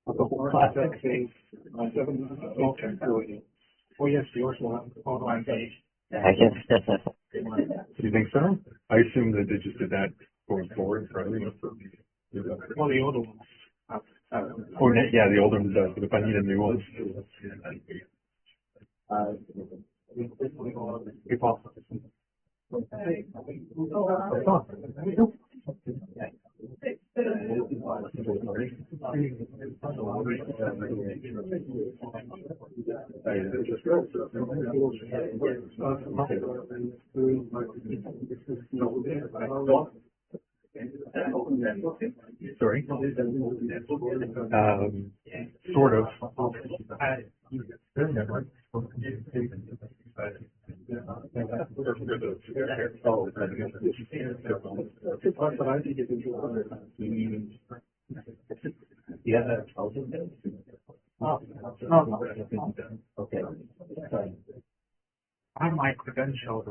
The whole classic thing. Okay. Oh, yes, yours will have the photo on page. I guess. Do you think so? I assume that they just did that going forward for everyone. Well, the older ones. Or, yeah, the older one does, but if I need a new one. Sorry. Sort of. Yeah, that's also good. Okay. Sorry. I have my credentials.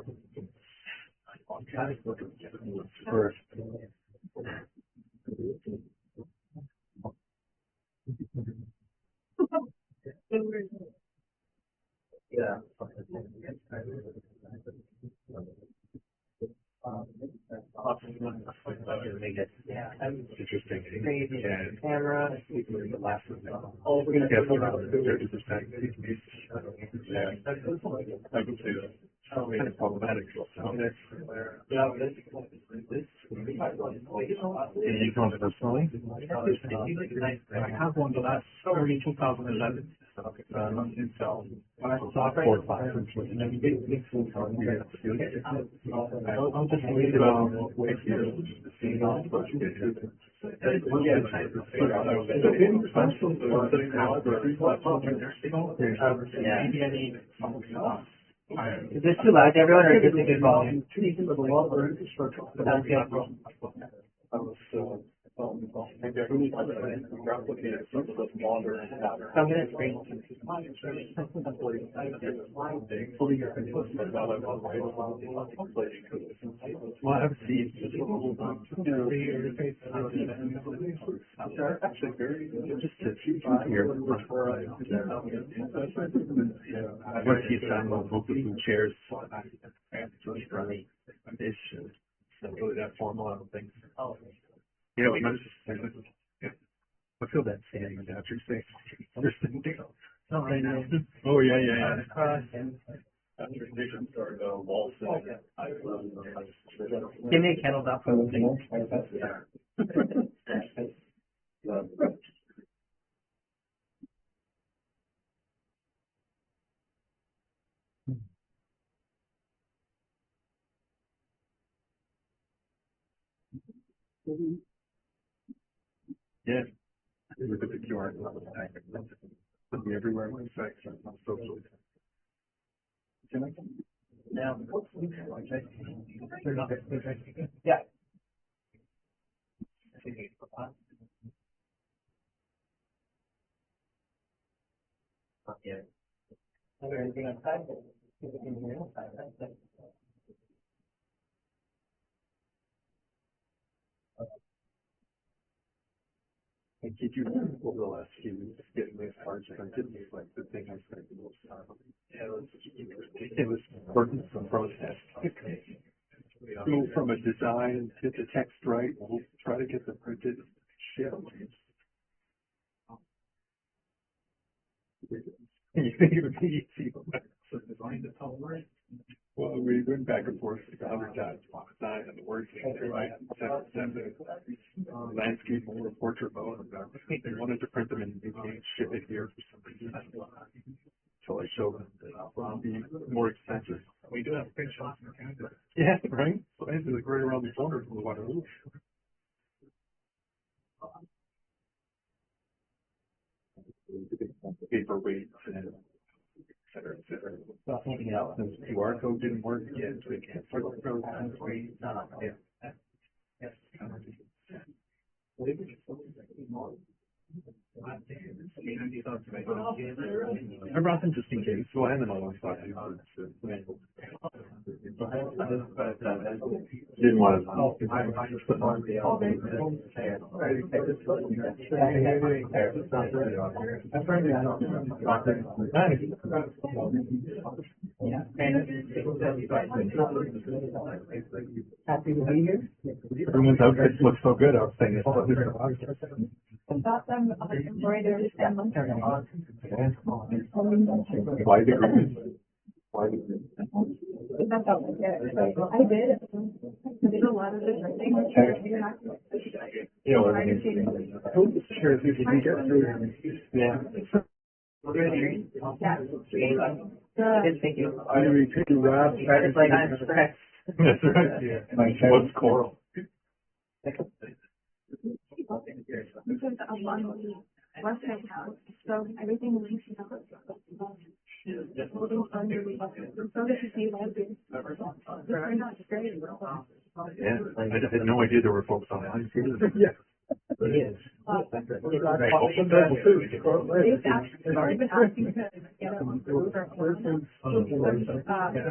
First. Yeah. Yeah. Interesting. Yeah. Camera. The last one. Oh, we're gonna get 30%. Yeah. I can see that. Kind of problematic. Yeah. Can you come personally? I have one, but that's early 2011. So when I saw 4 or 5, I'll just leave it on wait here. Maybe I need something else. Is this too loud, everyone, or is this a good volume? I'm gonna screen. Well, I've seen. Actually, very just to here. What he found was opening chairs. It's not really that formal, I don't think. You know, I feel that standing after you say. Oh, yeah. Give me a candle down for the thing. Yeah. Look at the QR code. It'll be everywhere on the site, on social. Now, yeah. Is there anything outside? I keep you over the last few weeks getting these cards printed. It's like the thing I spent the most time on. Yeah, it was burdensome process. Go from a design to the text right, we'll try to get the printed shit. You think it would be easy, but design to tell right? Well, we went back and forth 100 times on design and the words right. Landscape or portrait mode. They wanted to print them and they can't ship it here for some reason. So I showed them that it'll be more expensive. We do have print shops in Canada. Yeah, right? So I had to like right around the corner from the Waterloo. Paperweights and et cetera, et cetera. Well, anything else? The QR code didn't work yet, so we can't sort of go down. Yeah. Yes. I brought them just in case, so I had them on one spot. Didn't want to. Yeah. Happy to be here. Everyone's outfits look so good. I was saying it's Got them embroidered and why the green? Why the green? that's how I get it. I did. There's a lot of different things. You know what I mean? I hope this chair is easy to get through. Yeah. Thank you. I mean, take your wrap. It's like I'm stressed. That's right. Yeah. What's coral? Because along the website house, so everything links up. Holding underneath. So this is the library. They're not great. Yeah. I had no idea there were folks online. Yeah. It is. They've actually already been asking to get them approved or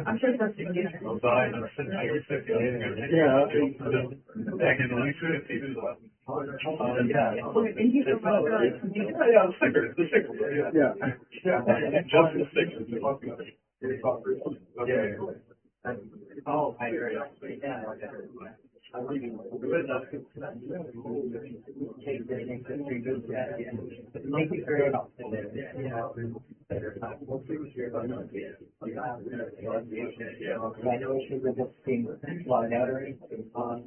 I'm sure that's the case. Yeah. Thank you so much Oh, I agree. Thank you very much. I know issues with this being a lot of notary. All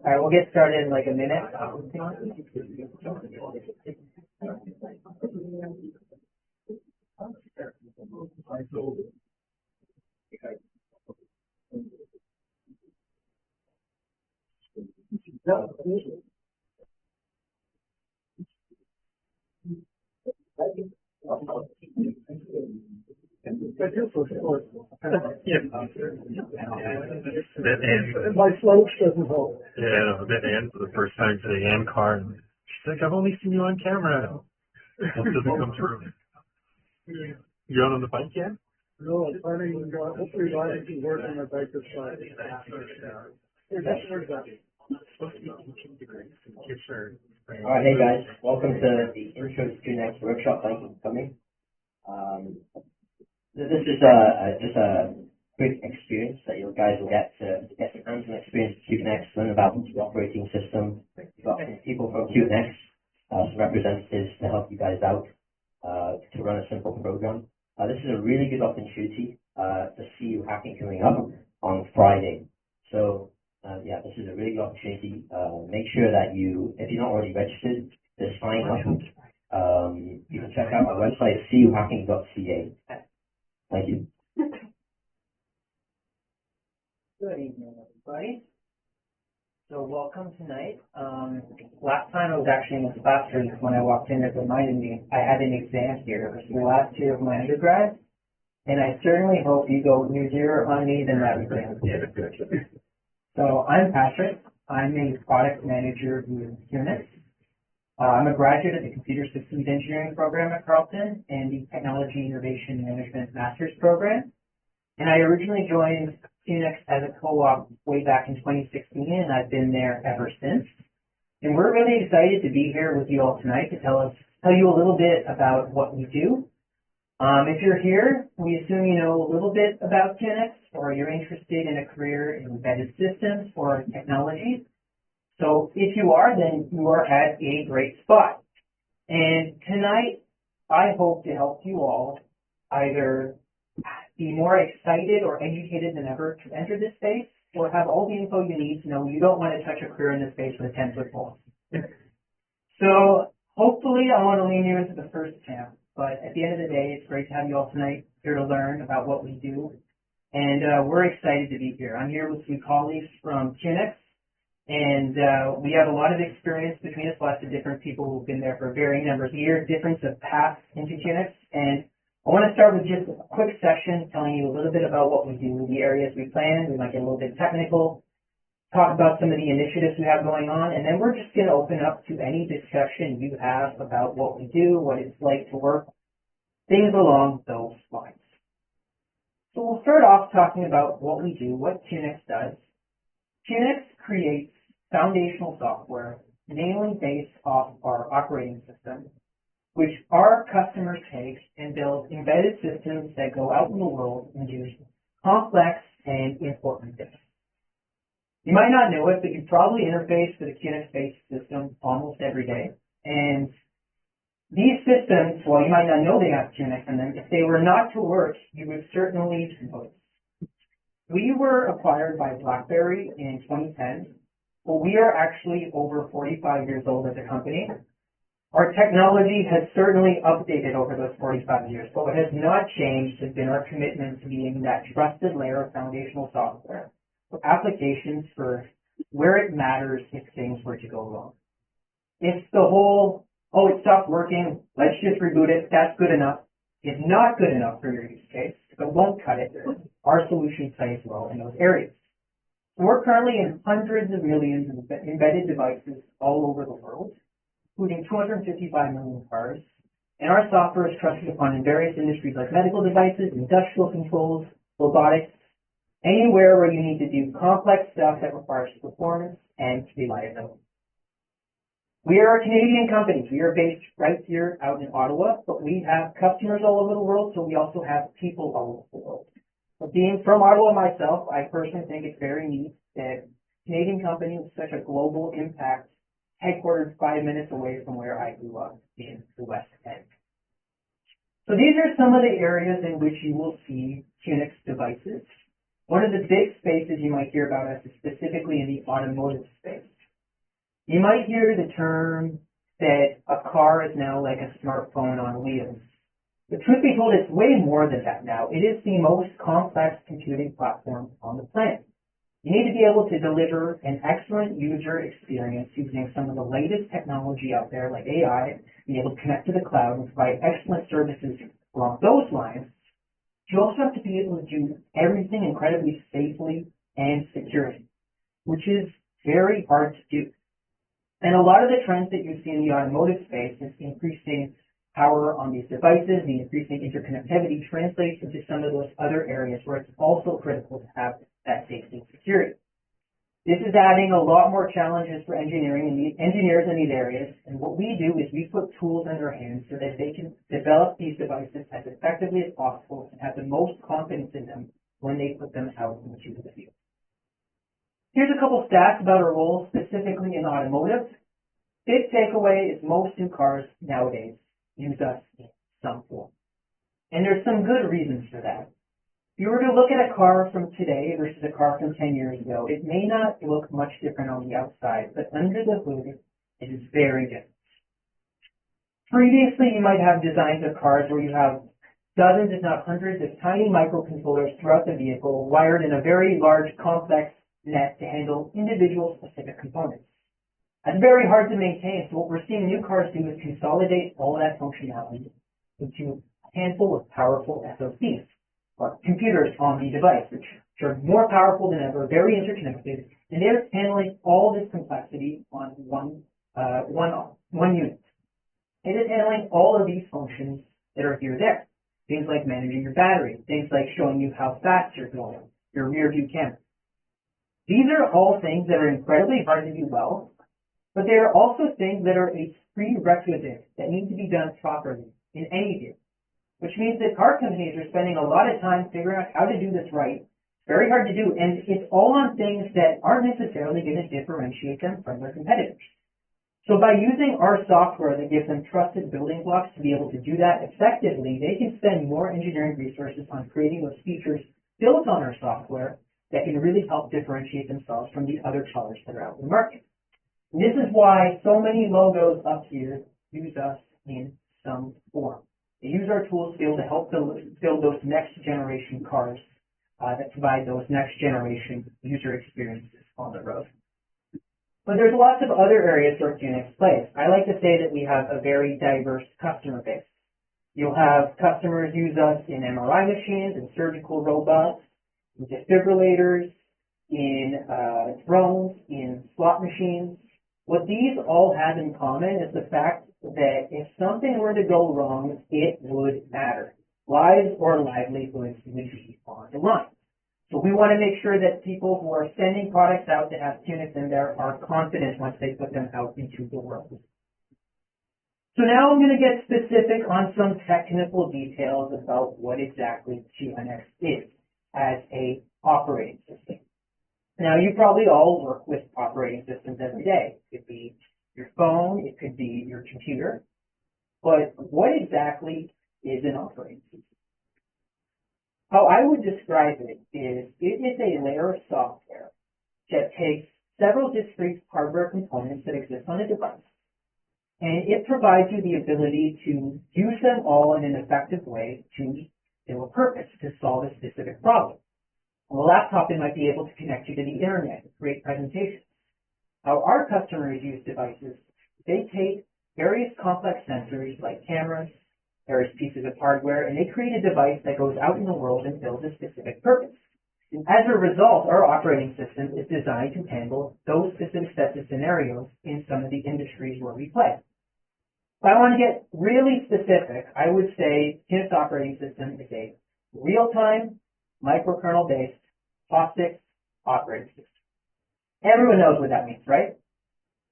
right, we'll get started in like a minute. My slouch doesn't hold. Yeah, I met Ann for the first time today, Ann Carr, and she's like, I've only seen you on camera. It doesn't come through. You out on the bike yet? No, I'm planning, hopefully riding to work on my bike this Friday. All right, hey guys, welcome to the intro to QNX Workshop. Thank you for coming. This is just a quick experience that you guys will get to get some hands-on experience with QNX, learn about the operating system. We've got some people from QNX, some representatives to help you guys out to run a simple program. This is a really good opportunity to see you hacking coming up on Friday. So yeah, this is a really good opportunity. Make sure that you, if you're not already registered, to sign up. You can check out our website, cuhacking.ca. Thank you. Good evening, everybody. So welcome tonight. Last time I was actually in the classroom when I walked in, it reminded me I had an exam here. It was the last year of my undergrad, and I certainly hope you go easier on me than that exam. So I'm Patrick. I'm a product manager with QNX. I'm a graduate of the Computer Systems Engineering program at Carleton and the Technology Innovation Management Master's program. And I originally joined QNX as a co-op way back in 2016, and I've been there ever since. And we're really excited to be here with you all tonight to tell you a little bit about what we do. If you're here, we assume you know a little bit about QNX, or you're interested in a career in embedded systems or technology. So if you are, then you are at a great spot. And tonight, I hope to help you all either be more excited or educated than ever to enter this space, or have all the info you need to know you don't want to touch a career in this space with a 10-foot pole. So hopefully I want to lean you into the first camp, but at the end of the day, it's great to have you all tonight here to learn about what we do. And we're excited to be here. I'm here with some colleagues from QNX, and we have a lot of experience between us, lots of different people who've been there for varying numbers of years, difference of paths into QNX, and I want to start with just a quick session telling you a little bit about what we do, the areas we plan. We might get a little bit technical, talk about some of the initiatives we have going on, and then we're just going to open up to any discussion you have about what we do, what it's like to work, things along those lines. So we'll start off talking about what we do, what QNX does. QNX creates foundational software, mainly based off our operating system, which our customers take and build embedded systems that go out in the world and do complex and important things. You might not know it, but you probably interface with a QNX-based system almost every day. And these systems, while you might not know they have QNX in them, if they were not to work, you would certainly notice. We were acquired by BlackBerry in 2010. Well, we are actually over 45 years old as a company. Our technology has certainly updated over those 45 years, but what has not changed has been our commitment to being that trusted layer of foundational software for applications for where it matters if things were to go wrong. If the whole, oh, it stopped working, let's just reboot it, that's good enough, is not good enough for your use case, but won't cut it, our solution plays well in those areas. So we're currently in hundreds of millions of embedded devices all over the world, including 255 million cars, and our software is trusted upon in various industries like medical devices, industrial controls, robotics, anywhere where you need to do complex stuff that requires performance and reliability. We are a Canadian company. We are based right here out in Ottawa, but we have customers all over the world, so we also have people all over the world. But being from Ottawa myself, I personally think it's very neat that a Canadian company with such a global impact headquartered 5 minutes away from where I grew up in the West End. So these are some of the areas in which you will see QNX devices. One of the big spaces you might hear about us is specifically in the automotive space. You might hear the term that a car is now like a smartphone on wheels. But truth be told, it's way more than that now. It is the most complex computing platform on the planet. You need to be able to deliver an excellent user experience using some of the latest technology out there like AI, be able to connect to the cloud and provide excellent services along those lines. You also have to be able to do everything incredibly safely and securely, which is very hard to do. And a lot of the trends that you see in the automotive space is increasing power on these devices, the increasing interconnectivity translates into some of those other areas where it's also critical to have that safety and security. This is adding a lot more challenges for engineers in these areas, and what we do is we put tools in their hands so that they can develop these devices as effectively as possible and have the most confidence in them when they put them out into the field. Here's a couple stats about our role specifically in automotive. Big takeaway is most new cars nowadays use us in some form. And there's some good reasons for that. If you were to look at a car from today versus a car from 10 years ago, it may not look much different on the outside, but under the hood, it is very different. Previously, you might have designs of cars where you have dozens, if not hundreds, of tiny microcontrollers throughout the vehicle, wired in a very large, complex net to handle individual specific components. That's very hard to maintain, so what we're seeing new cars do is consolidate all that functionality into a handful of powerful SoCs, or computers on the device, which are more powerful than ever, very interconnected, and they're handling all this complexity on one unit. It is handling all of these functions that are here there. Things like managing your battery, things like showing you how fast you're going, your rear view camera. These are all things that are incredibly hard to do well, but they are also things that are a prerequisite that need to be done properly in any vehicle, which means that car companies are spending a lot of time figuring out how to do this right. It's very hard to do, and it's all on things that aren't necessarily going to differentiate them from their competitors. So by using our software that gives them trusted building blocks to be able to do that effectively, they can spend more engineering resources on creating those features built on our software that can really help differentiate themselves from the other cars that are out in the market. And this is why so many logos up here use us in some form. They use our tools to be able to help build those next generation cars that provide those next generation user experiences on the road. But there's lots of other areas where QNX plays. I like to say that we have a very diverse customer base. You'll have customers use us in MRI machines, in surgical robots, in defibrillators, in drones, in slot machines. What these all have in common is the fact that if something were to go wrong, it would matter. Lives or livelihoods would be on the line. So we want to make sure that people who are sending products out that have QNX in there are confident once they put them out into the world. So now I'm going to get specific on some technical details about what exactly QNX is as a operating system. Now, you probably all work with operating systems every day. It could be your phone, it could be your computer, but what exactly is an operating system? How I would describe it is a layer of software that takes several discrete hardware components that exist on a device, and it provides you the ability to use them all in an effective way to fill a purpose, to solve a specific problem. On a laptop, it might be able to connect you to the internet and create presentations. How our customers use devices, they take various complex sensors like cameras, various pieces of hardware, and they create a device that goes out in the world and fills a specific purpose. And as a result, our operating system is designed to handle those specific sets of scenarios in some of the industries where we play. If I want to get really specific, I would say QNX operating system is a real-time, microkernel-based POSIX operating system. Everyone knows what that means, right?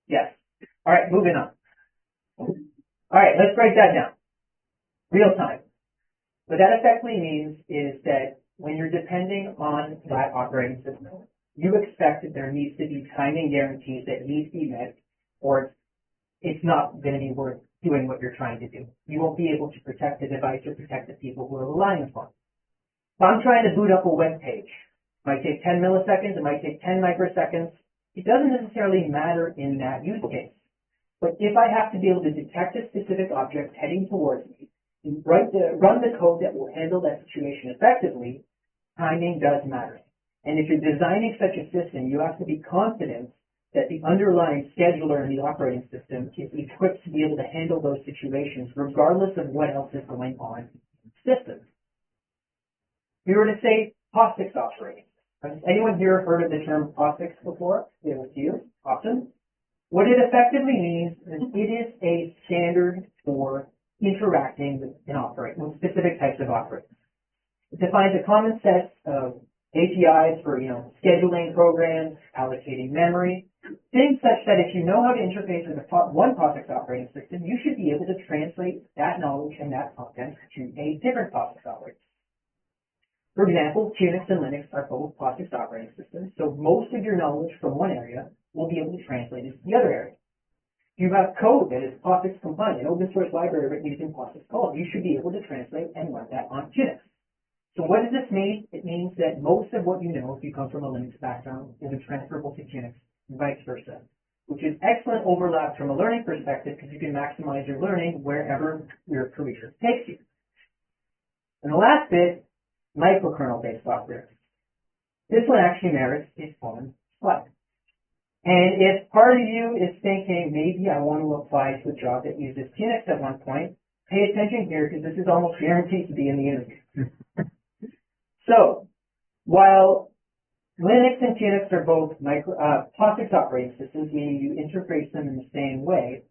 Yes. All right, moving on. All right, let's break that down. Real time. What that effectively means is that when you're depending on that operating system, you expect that there needs to be timing guarantees that need to be met, or it's not going to be worth doing what you're trying to do. You won't be able to protect the device or protect the people who are relying upon it. If I'm trying to boot up a web page, it might take 10 milliseconds, it might take 10 microseconds. It doesn't necessarily matter in that use case. But if I have to be able to detect a specific object heading towards me and run the code that will handle that situation effectively, timing does matter. And if you're designing such a system, you have to be confident that the underlying scheduler in the operating system is equipped to be able to handle those situations regardless of what else is going on in the system. If we were to say POSIX operating, has anyone here heard of the term POSIX before? It was you. Awesome. What it effectively means is it is a standard for interacting with with specific types of operators. It defines a common set of APIs for, scheduling programs, allocating memory, things such that if you know how to interface with one POSIX operating system, you should be able to translate that knowledge and that content to a different POSIX operating system. For example, QNX and Linux are both POSIX operating systems, so most of your knowledge from one area will be able to translate into the other area. If you have code that is POSIX compliant, an open source library written using POSIX code, you should be able to translate and run that on QNX. So what does this mean? It means that most of what you know, if you come from a Linux background, will be transferable to QNX and vice versa, which is excellent overlap from a learning perspective because you can maximize your learning wherever your career takes you. And the last bit, microkernel-based software. This one actually merits its own slide. And if part of you is thinking, maybe I want to apply to a job that uses QNX at one point, pay attention here because this is almost guaranteed to be in the interview. So, while Linux and QNX are both POSIX operating systems, meaning you interface them in the same way,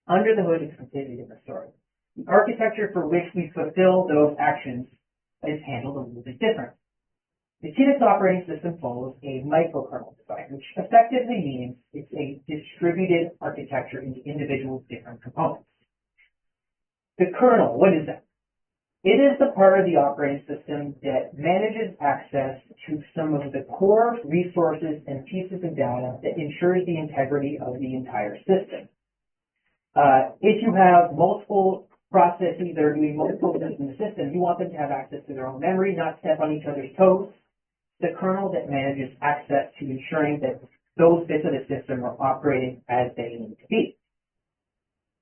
under the hood it's a completely different story. The architecture for which we fulfill those actions is handled a little bit different. The QNX operating system follows a microkernel design, which effectively means it's a distributed architecture into individual different components. The kernel, what is that? It is the part of the operating system that manages access to some of the core resources and pieces of data that ensures the integrity of the entire system. If you have multiple processes that are doing multiple things in the system, you want them to have access to their own memory, not step on each other's toes. The kernel that manages access to ensuring that those bits of the system are operating as they need to be.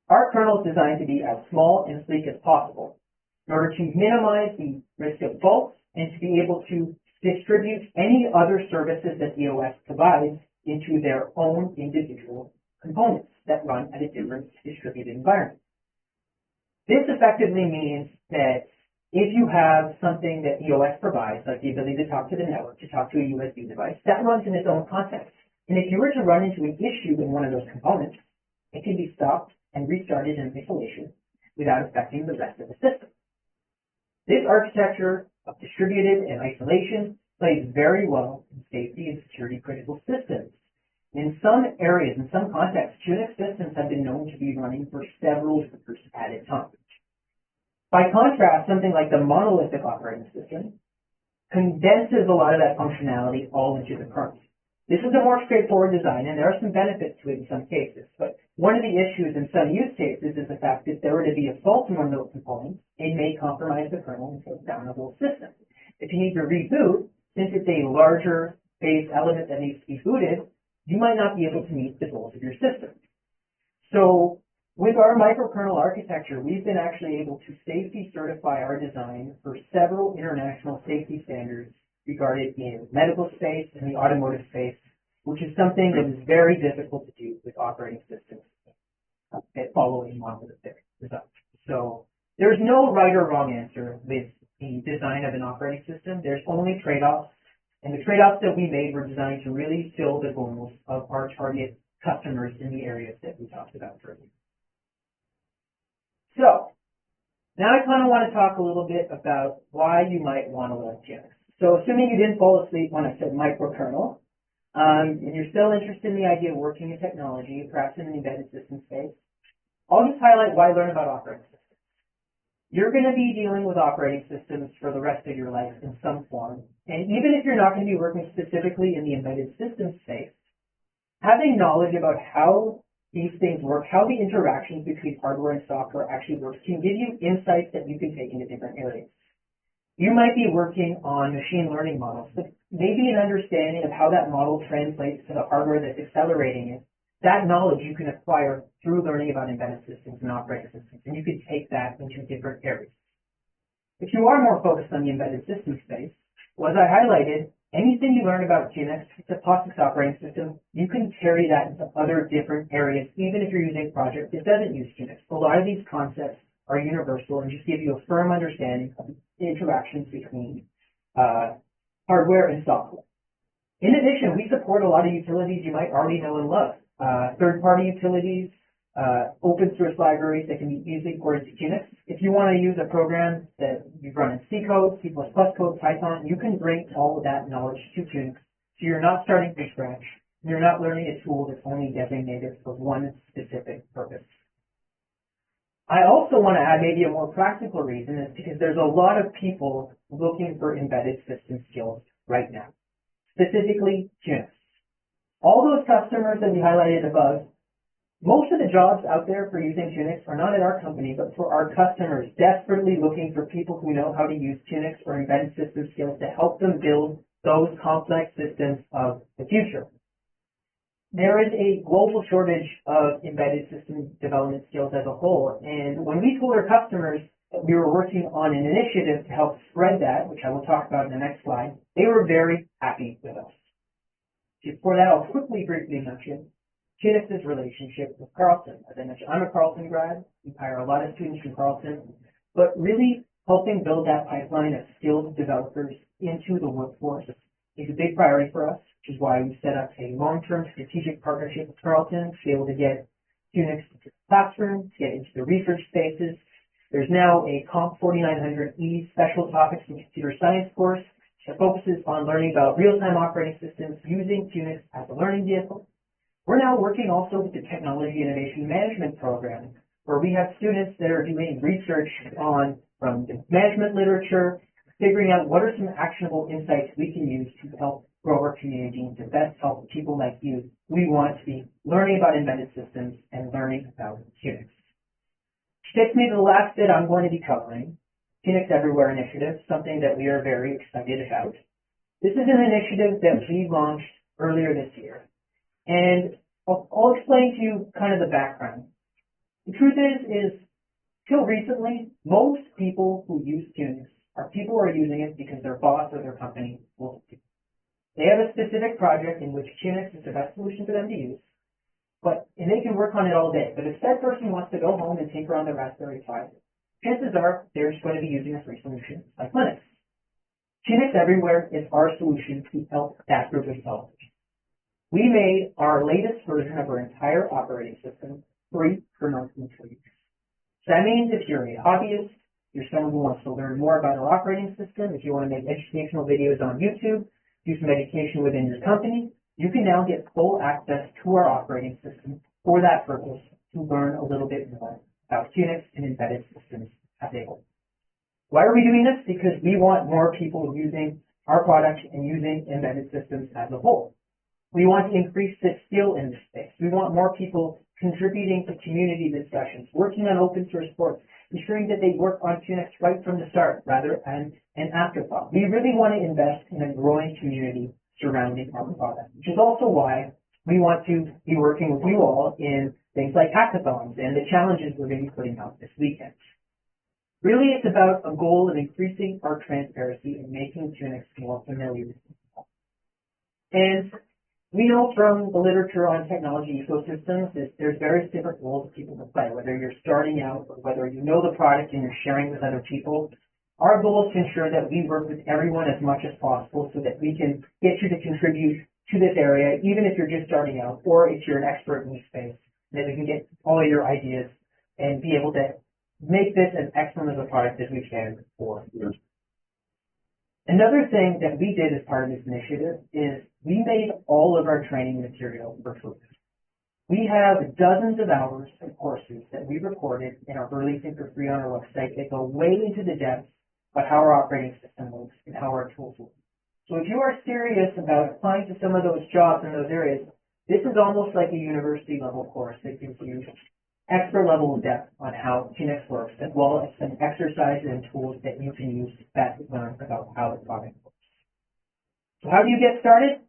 Our kernel is designed to be as small and sleek as possible in order to minimize the risk of faults and to be able to distribute any other services that the OS provides into their own individual components that run at a different distributed environment. This effectively means that if you have something that EOS provides, like the ability to talk to the network, to talk to a USB device, that runs in its own context. And if you were to run into an issue in one of those components, it can be stopped and restarted in isolation without affecting the rest of the system. This architecture of distributed and isolation plays very well in safety and security critical systems. In some areas, in some contexts, QNX systems have been known to be running for several years at a time. By contrast, something like the monolithic operating system condenses a lot of that functionality all into the kernel. This is a more straightforward design, and there are some benefits to it in some cases, but one of the issues in some use cases is the fact that if there were to be a fault in one of those components, it may compromise the kernel and take down the whole system. If you need to reboot, since it's a larger base element that needs to be booted, you might not be able to meet the goals of your system. So with our microkernel architecture, we've been actually able to safety certify our design for several international safety standards regarded in medical space and the automotive space, which is something that is very difficult to do with operating systems that follow a monolithic design. So there's no right or wrong answer with the design of an operating system. There's only trade-offs. And the trade-offs that we made were designed to really fill the goals of our target customers in the areas that we talked about earlier. So now I kind of want to talk a little bit about why you might want to learn QNX. So assuming you didn't fall asleep when I said microkernel, and you're still interested in the idea of working in technology, perhaps in the embedded system space, I'll just highlight why learn about operating systems. You're going to be dealing with operating systems for the rest of your life in some form. And even if you're not going to be working specifically in the embedded system space, having knowledge about how these things work, how the interactions between hardware and software actually works, can give you insights that you can take into different areas. You might be working on machine learning models, but maybe an understanding of how that model translates to the hardware that's accelerating it. That knowledge you can acquire through learning about embedded systems and operating systems, and you can take that into different areas. If you are more focused on the embedded system space, well, as I highlighted, anything you learn about QNX, the POSIX operating system, you can carry that into other different areas, even if you're using a project that doesn't use QNX. A lot of these concepts are universal and just give you a firm understanding of the interactions between hardware and software. In addition, we support a lot of utilities you might already know and love. Third-party utilities, open source libraries that can be easily ported to QNX. If you want to use a program that you've run in C code, C++ code, Python, you can bring all of that knowledge to QNX. So you're not starting from scratch. You're not learning a tool that's only designated for one specific purpose. I also want to add maybe a more practical reason is because there's a lot of people looking for embedded system skills right now, specifically QNX. All those customers that we highlighted above, most of the jobs out there for using QNX are not at our company, but for our customers desperately looking for people who know how to use QNX or embedded system skills to help them build those complex systems of the future. There is a global shortage of embedded system development skills as a whole, and when we told our customers that we were working on an initiative to help spread that, which I will talk about in the next slide, they were very happy with us. Before that, I'll briefly mention QNX's relationship with Carleton. As I mentioned, I'm a Carleton grad. We hire a lot of students from Carleton, but really helping build that pipeline of skilled developers into the workforce is a big priority for us, which is why we set up a long-term strategic partnership with Carleton to be able to get QNX into the classroom, to get into the research spaces. There's now a Comp 4900E Special Topics in Computer Science course that focuses on learning about real-time operating systems using QNX as a learning vehicle. We're now working also with the Technology Innovation Management Program, where we have students that are doing research on from the management literature, figuring out what are some actionable insights we can use to help grow our community and to best help people like you. We want to be learning about embedded systems and learning about QNX. Which takes me to the last bit I'm going to be covering, QNX Everywhere Initiative, something that we are very excited about. This is an initiative that we launched earlier this year. And I'll explain to you kind of the background. The truth is till recently, most people who use QNX are people who are using it because their boss or their company will do. They have a specific project in which QNX is the best solution for them to use, and they can work on it all day. But if that person wants to go home and tinker on the Raspberry Pi, chances are they're just going to be using a free solution like Linux. QNX Everywhere is our solution to help that group of developers. We made our latest version of our entire operating system free for monthly use. So that means if you're a hobbyist, you're someone who wants to learn more about our operating system, if you want to make educational videos on YouTube, do some education within your company, you can now get full access to our operating system for that purpose to learn a little bit more about QNX and embedded systems as a whole. Why are we doing this? Because we want more people using our product and using embedded systems as a whole. We want to increase the skill in this space. We want more people contributing to community discussions, working on open source boards, ensuring that they work on QNX right from the start rather than an afterthought. We really want to invest in a growing community surrounding our product, which is also why we want to be working with you all in things like hackathons and the challenges we're going to be putting out this weekend. Really, it's about a goal of increasing our transparency and making QNX more familiar with people. And we know from the literature on technology ecosystems that there's various different roles people can play, whether you're starting out or whether you know the product and you're sharing with other people. Our goal is to ensure that we work with everyone as much as possible so that we can get you to contribute to this area, even if you're just starting out or if you're an expert in this space, that we can get all of your ideas and be able to make this as excellent of a product as we can for you. Another thing that we did as part of this initiative is we made all of our training material virtual. We have dozens of hours of courses that we recorded and are releasing for free on our website that go way into the depths about how our operating system works and how our tools work. So if you are serious about applying to some of those jobs in those areas, this is almost like a university level course that gives you extra level of depth on how QNX works, as well as some exercises and tools that you can use to learn about how the product works. So how do you get started?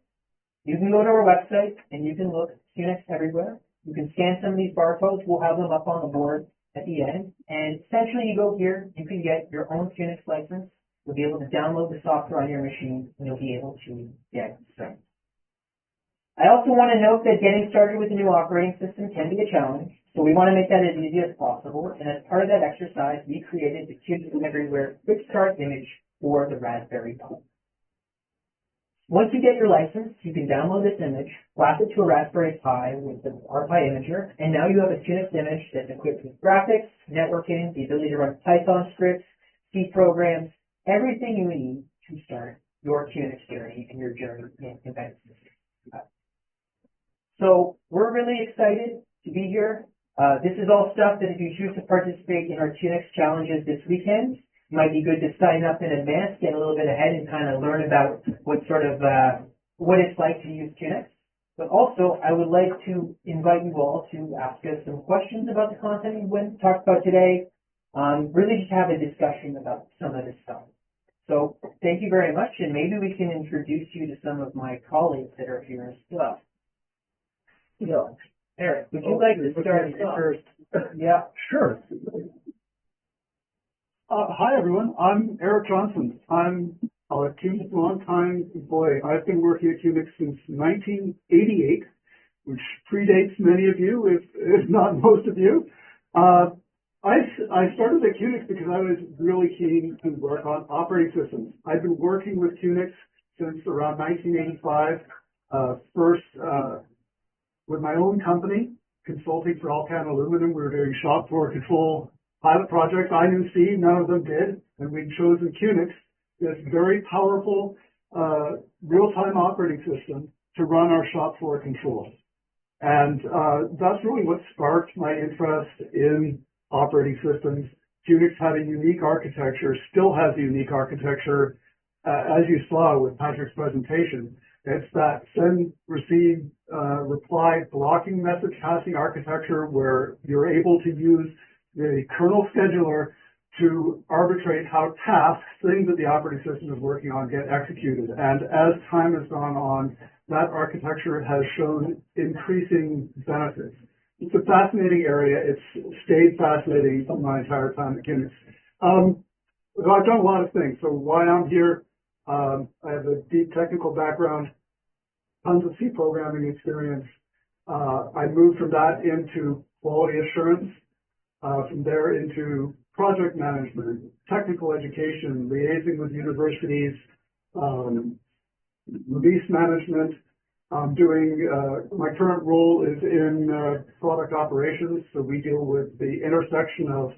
You can go to our website and you can look QNX Everywhere. You can scan some of these barcodes. We'll have them up on the board at the end. And essentially you go here, you can get your own QNX license. You'll be able to download the software on your machine and you'll be able to get started. I also want to note that getting started with a new operating system can be a challenge, so we want to make that as easy as possible, and as part of that exercise, we created the QNX Everywhere Quick Start image for the Raspberry Pi. Once you get your license, you can download this image, flap it to a Raspberry Pi with the RPi imager, and now you have a QNX image that's equipped with graphics, networking, the ability to run Python scripts, C programs, everything you need to start your QNX journey and your journey in embedded systems. So we're really excited to be here. This is all stuff that if you choose to participate in our QNX challenges this weekend, it might be good to sign up in advance, get a little bit ahead and kind of learn about what what it's like to use QNX. But also, I would like to invite you all to ask us some questions about the content we talked about today. Really just have a discussion about some of this stuff. So thank you very much, and maybe we can introduce you to some of my colleagues that are here as well. So, Eric, would you like to start first? Yeah. Sure. Hi, everyone. I'm Eric Johnson. I'm a QNX longtime employee. I've been working at QNX since 1988, which predates many of you, if not most of you. I started at QNX because I was really keen to work on operating systems. I've been working with QNX since around 1985. First, with my own company, consulting for Alcan Aluminum. We were doing shop floor control pilot projects. I knew C, none of them did, and we'd chosen QNX, this very powerful real-time operating system to run our shop floor control. And that's really what sparked my interest in operating systems. QNX had a unique architecture, still has a unique architecture, as you saw with Patrick's presentation. It's that send, receive, reply blocking message passing architecture where you're able to use the kernel scheduler to arbitrate how tasks, things that the operating system is working on, get executed. And as time has gone on, that architecture has shown increasing benefits. It's a fascinating area. It's stayed fascinating my entire time at QNX. I've done a lot of things. So why I'm here, I have a deep technical background, tons of C programming experience. I moved from that into quality assurance. From there into project management, technical education, liaising with universities, release management. I'm doing, my current role is in product operations, so we deal with the intersection of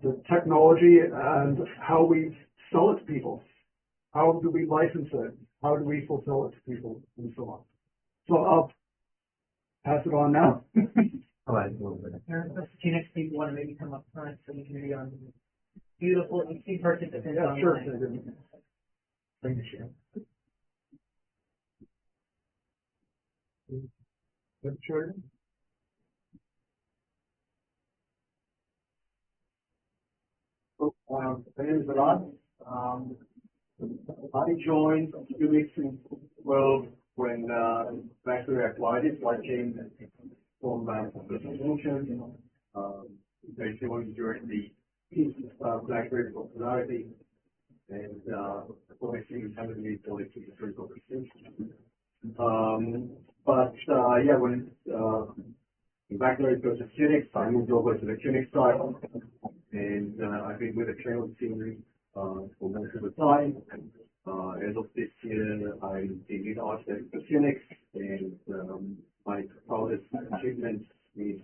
the technology and how we sell it to people. How do we license it? How do we fulfill it to people, and so on. So I'll pass it on now. All right, a little bit. QNX people want to maybe come up front so we can hear you on beautiful in participants Yeah, sure. online. Thank you. Sure. My name is Rod. I joined QNX in 12 when BlackBerry acquired it, so I came from Business Solutions. Basically, was during the peak of BlackBerry popularity, and obviously, we haven't really built it to the critical distinction. Yeah, when BlackBerry goes to QNX, I moved over to the QNX side, and I've been with the Kernel team for most of the time. As of this year, I'm the lead architect for QNX, and my proudest achievement is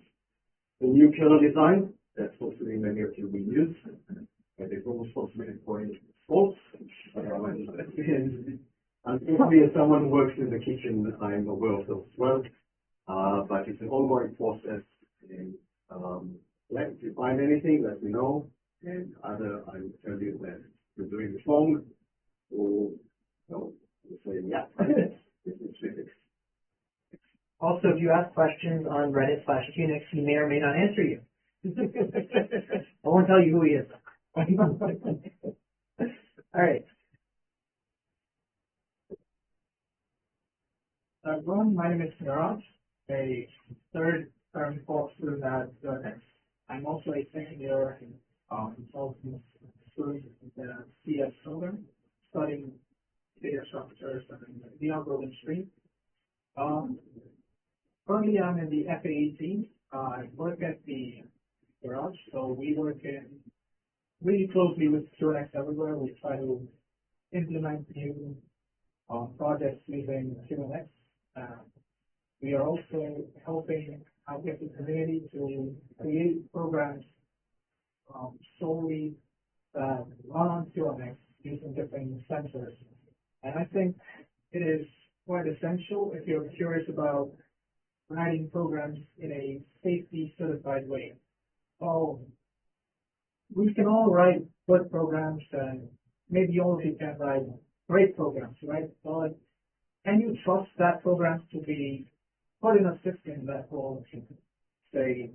the new kernel design that's hopefully many of you will use. And it's almost possible for sports. Unfortunately, as someone who works in the kitchen, I'm aware of those as well. But it's an ongoing process, and if you find anything, let me know. And either I will tell you that you're doing it wrong, or no, you'll say, yeah, this is physics. Also, if you ask questions on Reddit/QNX, he may or may not answer you. I won't tell you who he is. All right. Everyone, my name is Niraj, a third-term course student at QNX. I'm also a second-year consultant student in the CS program, studying data structures and the algorithm stream. Currently, I'm in the FAE team. I work at the garage, so we work really closely with QNX everywhere. We try to implement new projects using QNX. We are also helping out with the community to create programs solely that run on QNX using different sensors. And I think it is quite essential if you're curious about writing programs in a safety certified way. So we can all write good programs, and maybe all of you can write great programs, right? But can you trust that program to be put in a system that will, say,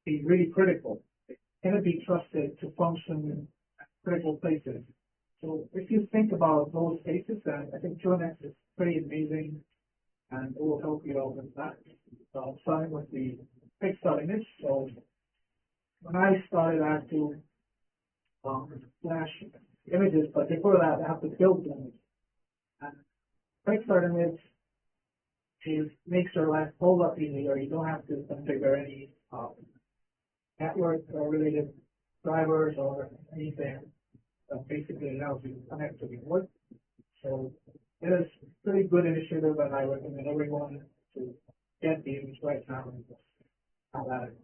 be really critical? Can it be trusted to function at critical places? So if you think about those cases, then I think QNX is pretty amazing, and it will help you out with that. So I'm starting with the pixel image. So when I started, I had to flash images, but before that, I have to build them. And pixel image makes your life a whole lot easier. You don't have to configure any network related drivers or anything that basically allows you to connect to the network. So it is a pretty good initiative, and I recommend everyone to get the image right now and just have at it.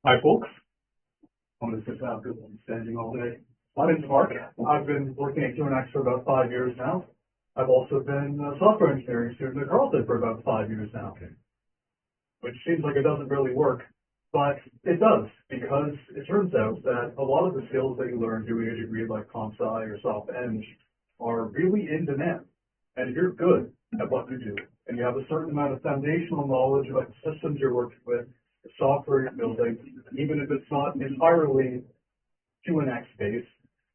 Hi, folks. I'm going to sit down because I'm standing all day. My name's Mark. I've been working at QNX for about 5 years now. I've also been a software engineering student at Carleton for about 5 years now, which seems like it doesn't really work, but it does, because it turns out that a lot of the skills that you learn doing a degree like comp sci or soft eng are really in demand. And if you're good at what you do, and you have a certain amount of foundational knowledge about the systems you're working with, the software you're building, even if it's not entirely QNX based,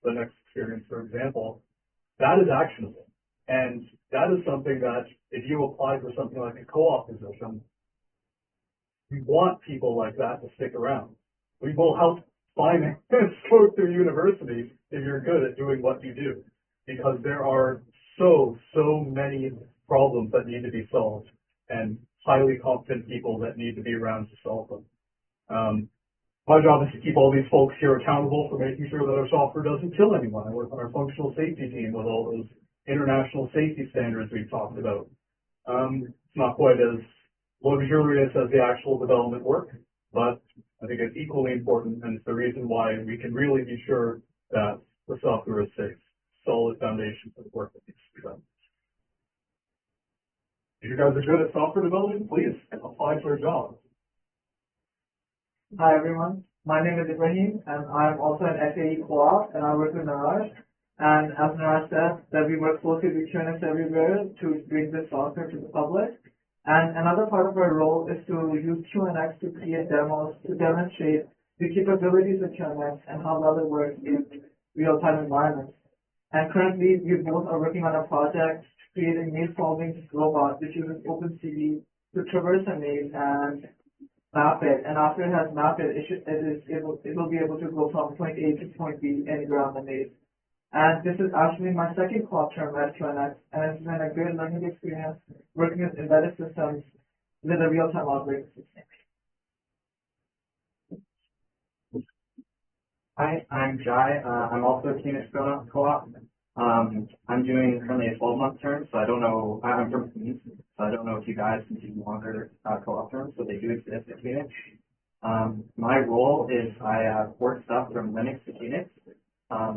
the next experience, for example, that is actionable. And that is something that if you apply for something like a co-op position, we want people like that to stick around. We will help finance go through university if you're good at doing what you do, because there are so many problems that need to be solved. and highly competent people that need to be around to solve them. My job is to keep all these folks here accountable for making sure that our software doesn't kill anyone. I work on our functional safety team with all those international safety standards we've talked about. It's not quite as luxurious as the actual development work, but I think it's equally important, and it's the reason why we can really be sure that the software is safe. Solid foundation for the work that needs to be done. If you guys are good at software development, please apply for a job. Hi everyone, my name is Ibrahim and I'm also an SAE co-op and I work with Naraj. And as Naraj said, that we work closely with QNX everywhere to bring this software to the public. And another part of our role is to use QNX to create demos to demonstrate the capabilities of QNX and how well it works in real-time environments. And currently, we both are working on a project to create a maze-solving robot which uses OpenCV to traverse a maze and map it. And after it has mapped it, it will be able to go from point A to point B anywhere on the maze. And this is actually my second co-op term at QNX, and it's been a great learning experience working with embedded systems with a real-time operating system. Hi, I'm Jai. I'm also a QNX co-op. I'm doing currently a 12-month term, so I don't know. I'm from Queens, so I don't know if you guys can do longer co-op terms, so they do exist at QNX. My role is I port stuff from Linux to QNX.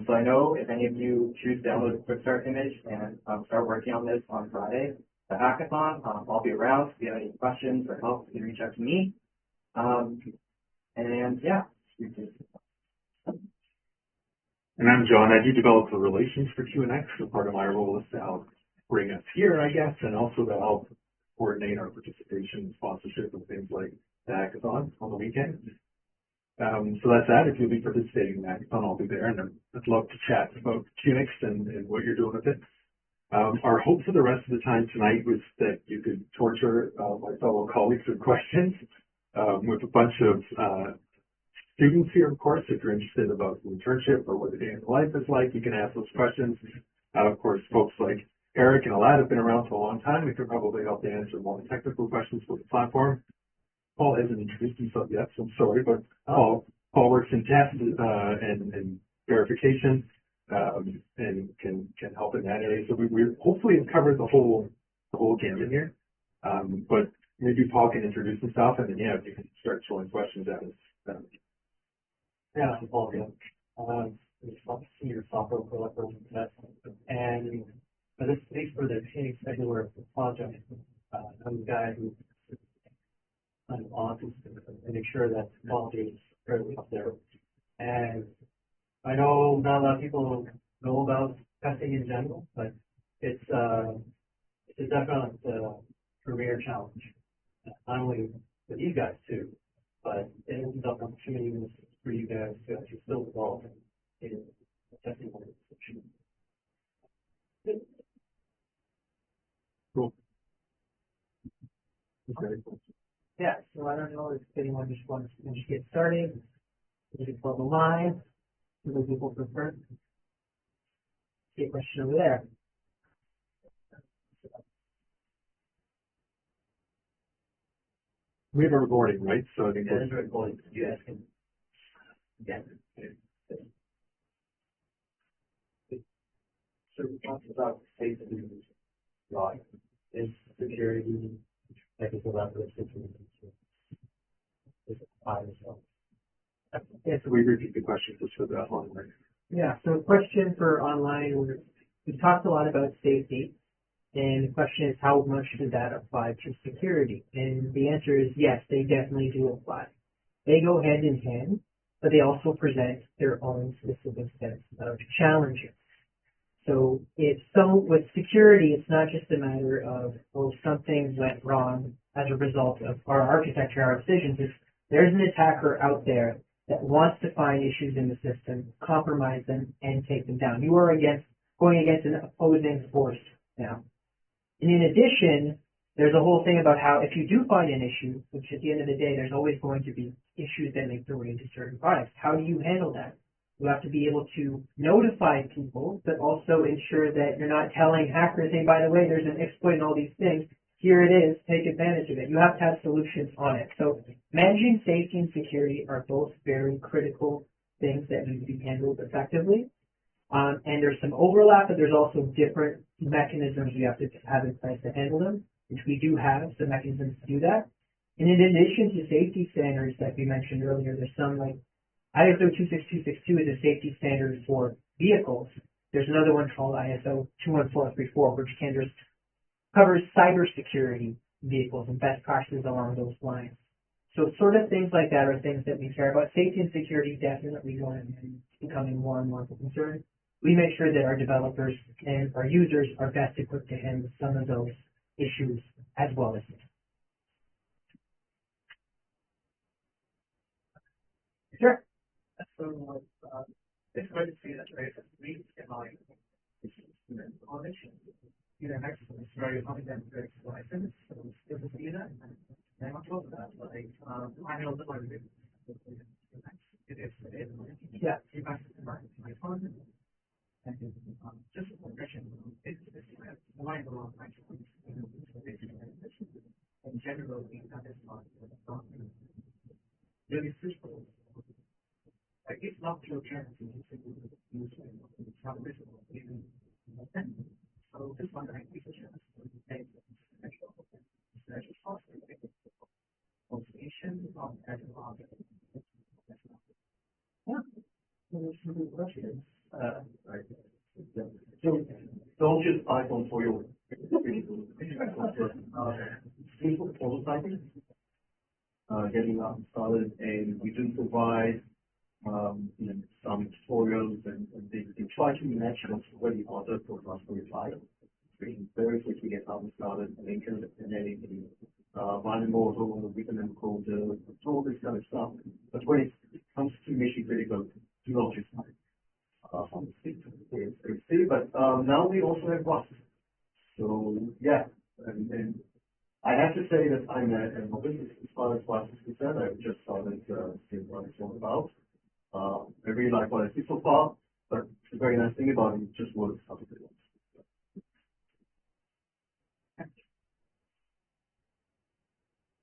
So I know if any of you choose to download a quick start image and start working on this on Friday, the hackathon, I'll be around. If you have any questions or help, you can reach out to me. And yeah. And I'm John. I do develop the relations for QNX, so part of my role is to help bring us here, I guess, and also to help coordinate our participation and sponsorship of things like the hackathon on the weekend. So that's that. If you'll be participating in the hackathon, I'll be there, and I'd love to chat about QNX and what you're doing with it. Our hope for the rest of the time tonight was that you could torture my fellow colleagues with questions with a bunch of students here, of course. If you're interested about the internship or what the day in life is like, you can ask those questions. Of course, folks like Eric and Alad have been around for a long time. We could probably help to answer more technical questions for the platform. Paul hasn't introduced himself yet, so I'm sorry, but Paul works in test and verification and can help in that area. So we hopefully have covered the whole gamut here. But maybe Paul can introduce himself, and then if you can start throwing questions at us. Yeah, I'm Paul again. I'm senior software developer in test, and for this space for the QNX Everywhere project, I'm the guy who on to make sure that technology is fairly up there. And I know not a lot of people know about testing in general, but it's a definite career challenge. Not only for you guys too, but it opens up opportunities for you guys to actually still develop in a testing organization. Cool. Okay. Yeah, so I don't know if anyone just wants to just get started. You can follow the line. Some people prefer. Get a question over there. We have a recording, right? So I think Yeah, it's very cool. You guys can again. So we talked about safety, right? Is security, technical references, is by yourself. yeah, so we repeat the question just for the online. Yeah, so question for online, we talked a lot about safety, and the question is how much does that apply to security? And the answer is yes, they definitely do apply. They go hand in hand, but they also present their own specific sets of challenges. So with security, it's not just a matter of, well, something went wrong as a result of our architecture, our decisions. It's, there's an attacker out there that wants to find issues in the system, compromise them, and take them down. You are going against an opposing force now. And in addition, there's a whole thing about how if you do find an issue, which at the end of the day, there's always going to be issues that make their way into certain products. How do you handle that? You have to be able to notify people, but also ensure that you're not telling hackers, hey, by the way, there's an exploit and all these things. here it is, take advantage of it. You have to have solutions on it. So managing safety and security are both very critical things that need to be handled effectively. And there's some overlap, but there's also different mechanisms you have to have in place to handle them, which we do have some mechanisms to do that. And in addition to safety standards that we mentioned earlier, there's some like ISO 26262 is a safety standard for vehicles. There's another one called ISO 21434, which covers cybersecurity vehicles and best practices along those lines. So sort of things like that are things that we care about. Safety and security definitely going and becoming more and more of a concern. We make sure that our developers and our users are best equipped to handle some of those issues as well as this. Sure. So, it's great to see that there's leads in line. Knowledge, QNX is very confident with its license, so it's good to see that. And on top of that, like, I know the one it is, Yeah. you guys my phone. And just a question, it's aligned along my phone. In general, we have this part really suitable. Like, it's not your chance to use it, it's not visible, even. So just wondering if it's a chance to take special software, association, as an object. Yeah. There's some good questions. Right. So don't just iPhone for your simple prototyping, getting up started, and we do provide some tutorials and they try to match what's already ordered for Raspberry Pi. So you can very quickly get up and started and then the running model, we can encode all this kind of stuff. But when it comes to mission critical, do not just but now we also have Rust. So yeah, and I have to say that I'm a novice as far as Rust is concerned. I've just started seeing what it's all about. I really like what I see so far, but the very nice thing about it just works how it works.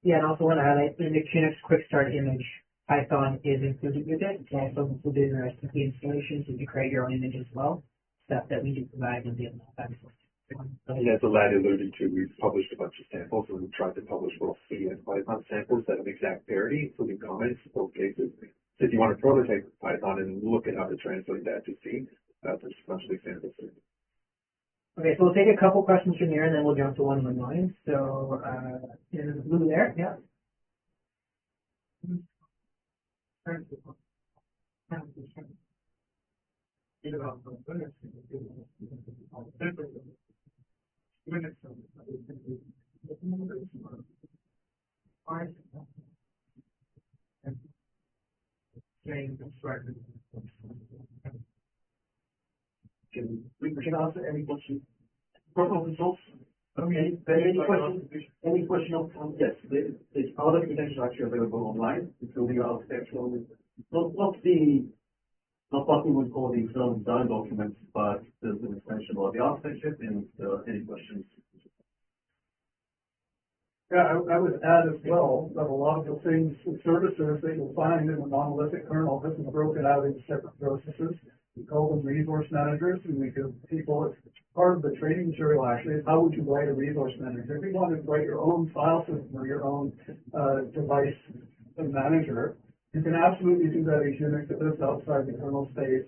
Yeah, and also want to highlight in the QNX Quick Start image, Python is included with it. It's also included in our SMP installations. You can create your own image as well. Stuff that we do provide in the access. And as Alad alluded to, we've published a bunch of samples, and we've tried to publish both C and Python samples that have exact parity, including comments in both cases. So if you want to prototype Python and look at how to translate that to C, there's a bunch of examples. Okay, so we'll take a couple questions from here, and then we'll jump to one online. So, in the blue there, yeah. We can answer any question. Proposal results. Okay. Any question on yes, the other documentation actually available online, including our architectural, not what we would call the internal design documents, but there's an extension about the architecture and any questions. Yeah, I would add as well that a lot of the things, the services that you'll find in the monolithic kernel have been broken out into separate processes. We call them resource managers, and we give people, it's part of the training material actually, is how would you write a resource manager? If you want to write your own file system or your own device manager, you can absolutely do that in QNX. It lives outside the kernel space.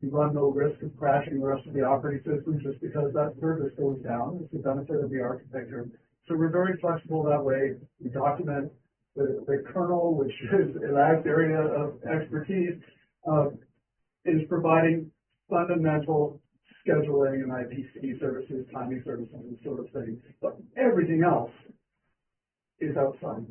You run no risk of crashing the rest of the operating system just because that service goes down. It's the benefit of the architecture. So we're very flexible that way. We document the kernel, which is a large area of expertise, is providing fundamental scheduling and IPC services, timing services, and sort of thing. But everything else is outside.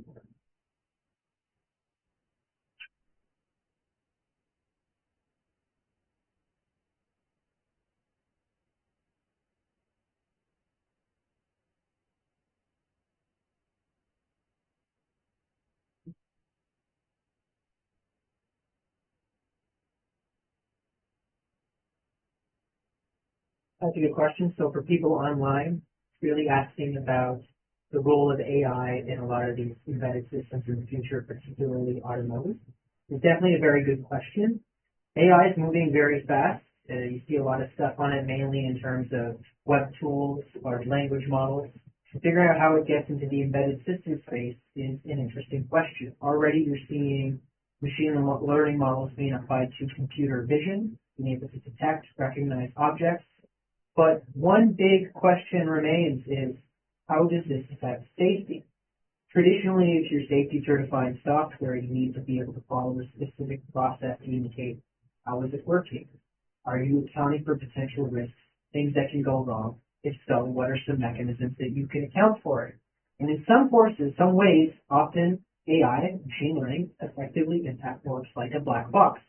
That's a good question. So for people online, really asking about the role of AI in a lot of these embedded systems in the future, particularly automotive. It's definitely a very good question. AI is moving very fast. You see a lot of stuff on it, mainly in terms of web tools, large language models. Figuring out how it gets into the embedded system space is an interesting question. Already you're seeing machine learning models being applied to computer vision, being able to detect, recognize objects. But one big question remains is, how does this affect safety? Traditionally, if you're safety certifying software, you need to be able to follow a specific process to indicate how is it working. Are you accounting for potential risks, things that can go wrong? If so, what are some mechanisms that you can account for it? And in some courses, some ways, often AI, machine learning, effectively impact works like a black box.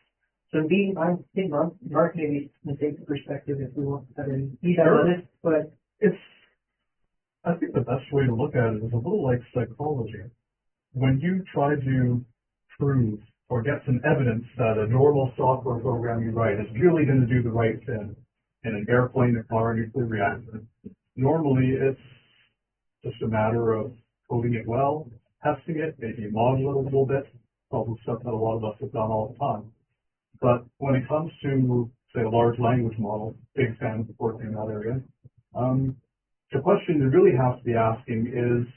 So indeed, I think Mark maybe can take the perspective if we want to have any detail on it, but I think the best way to look at it is a little like psychology. When you try to prove or get some evidence that a normal software program you write is really going to do the right thing in an airplane, a car, a nuclear reactor, normally it's just a matter of coding it well, testing it, maybe modeling it a little bit, probably stuff that a lot of us have done all the time. But when it comes to, say, a large language model, big fan of working in that area, the question you really have to be asking is,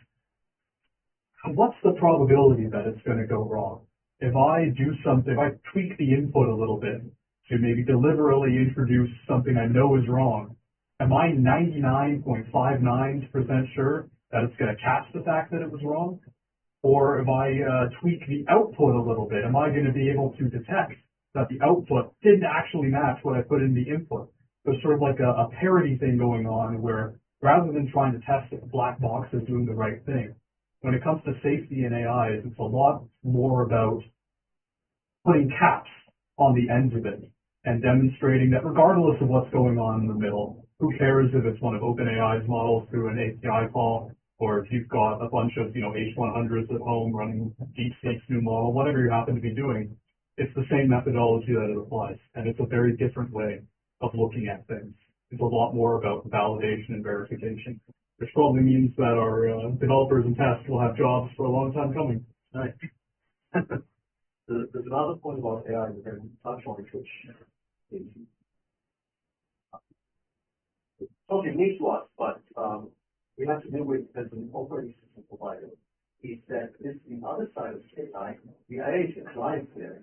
what's the probability that it's going to go wrong? If I do something, if I tweak the input a little bit to maybe deliberately introduce something I know is wrong, am I 99.59% sure that it's going to catch the fact that it was wrong? Or if I tweak the output a little bit, am I going to be able to detect that the output didn't actually match what I put in the input? There's sort of like a parity thing going on where rather than trying to test if the black box is doing the right thing, when it comes to safety in AI, it's a lot more about putting caps on the ends of it and demonstrating that regardless of what's going on in the middle, who cares if it's one of OpenAI's models through an API call, or if you've got a bunch of, H100s at home running DeepSeek's new model, whatever you happen to be doing, it's the same methodology that it applies. And it's a very different way of looking at things. It's a lot more about validation and verification, which probably means that our developers and tests will have jobs for a long time coming. Right. There's another point about AI that we touch on, which is something new to us, but we have to deal with as an operating system provider, is that this the other side of AI, the AI agent client there,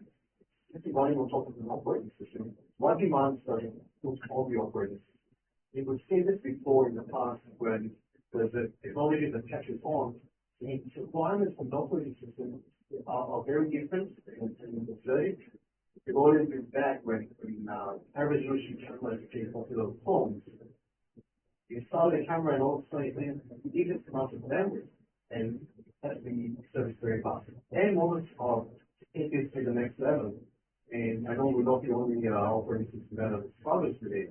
it's running on top of an operating system. What demands that it puts on the operating system? We would see this before in the past when there's a technology that catches on. The requirements of the operating system are very different in the day. We've already been back when high resolution cameras became popular with phones. You install a camera and all of a sudden you need this amount of memory, and that's been serviced very fast. Any moments of take this to the next level, and I know we're not the only operating system that has struggles today,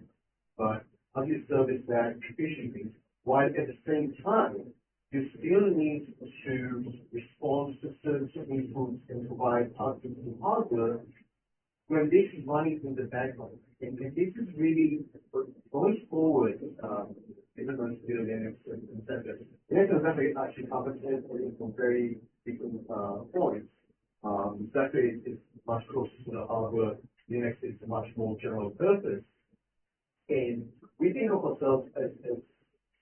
but how do you service that efficiently while at the same time you still need to respond to certain inputs and provide outputs to hardware when this is running in the background. And this is really going forward, even though it's still Linux and Linux and actually covers it from very different points. Exactly, it's much closer to the hardware. Linux is a much more general purpose. And we think of ourselves as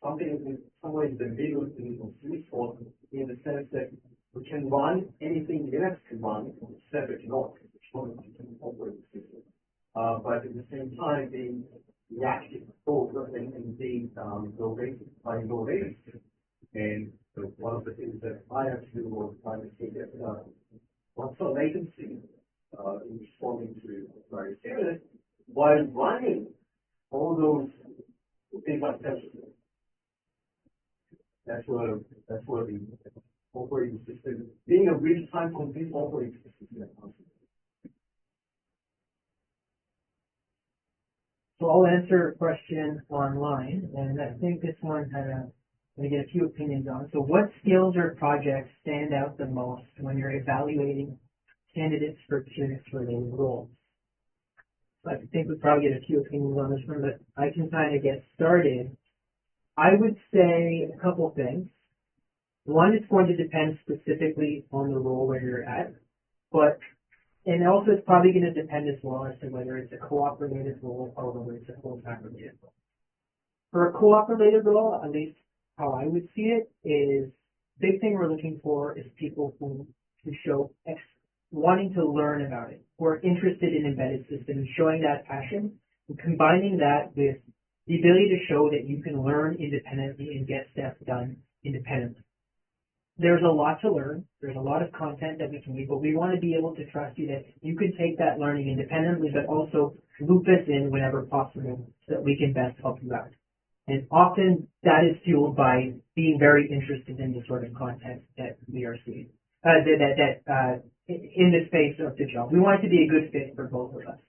something in some ways the middle in sweet spot, in the sense that we can run anything Linux can run separate not, which one of the operating system. But at the same time being reactive both and being low latency. And so one of the things that I have to do all the time is to get what's the latency in responding to various areas while running all those things like that. That's where the operating system, being a real-time complete operating system. So I'll answer a question online, and I think this one I get a few opinions on. So what skills or projects stand out the most when you're evaluating candidates for QNX-related roles? So I think we probably get a few opinions on this one, but I can kind of get started. I would say a couple things. One, it's going to depend specifically on the role where you're at, but and also it's probably going to depend as well as to whether it's a co-op related role or whether it's a full-time related role. For a co-op related role, at least how I would see it is big thing we're looking for is people who show wanting to learn about it, who are interested in embedded systems, showing that passion, and combining that with the ability to show that you can learn independently and get stuff done independently. There's a lot to learn. There's a lot of content that we can read, but we want to be able to trust you that you can take that learning independently, but also loop us in whenever possible so that we can best help you out. And often that is fueled by being very interested in the sort of content that we are seeing, in the space of the job. We want it to be a good fit for both of us.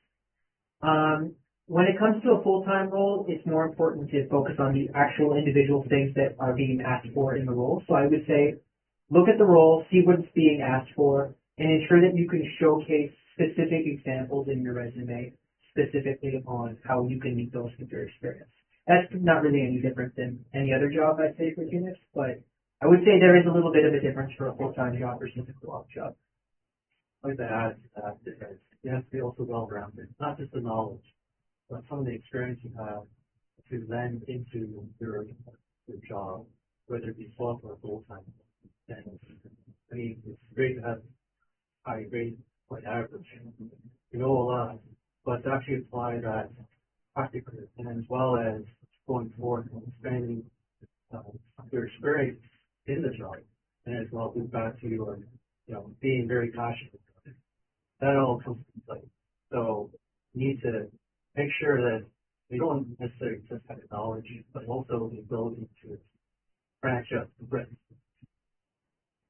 When it comes to a full-time role, it's more important to focus on the actual individual things that are being asked for in the role. So I would say, look at the role, see what's being asked for, and ensure that you can showcase specific examples in your resume, specifically on how you can meet those with your experience. That's not really any different than any other job, I'd say, for QNX, but I would say there is a little bit of a difference for a full-time job versus a co-op job. I'd like to add to that because you have to be also well-rounded, not just the knowledge, but some of the experience you have to lend into your job, whether it be software or full-time. And I mean, it's great to have high grade or average. You know a lot, but to actually apply that practically, and as well as going forward and expanding your experience in the job, and as well move back to your, being very passionate about it. That all comes into play. So you need to make sure that you don't necessarily just have the knowledge, but also the ability to branch out the breadth.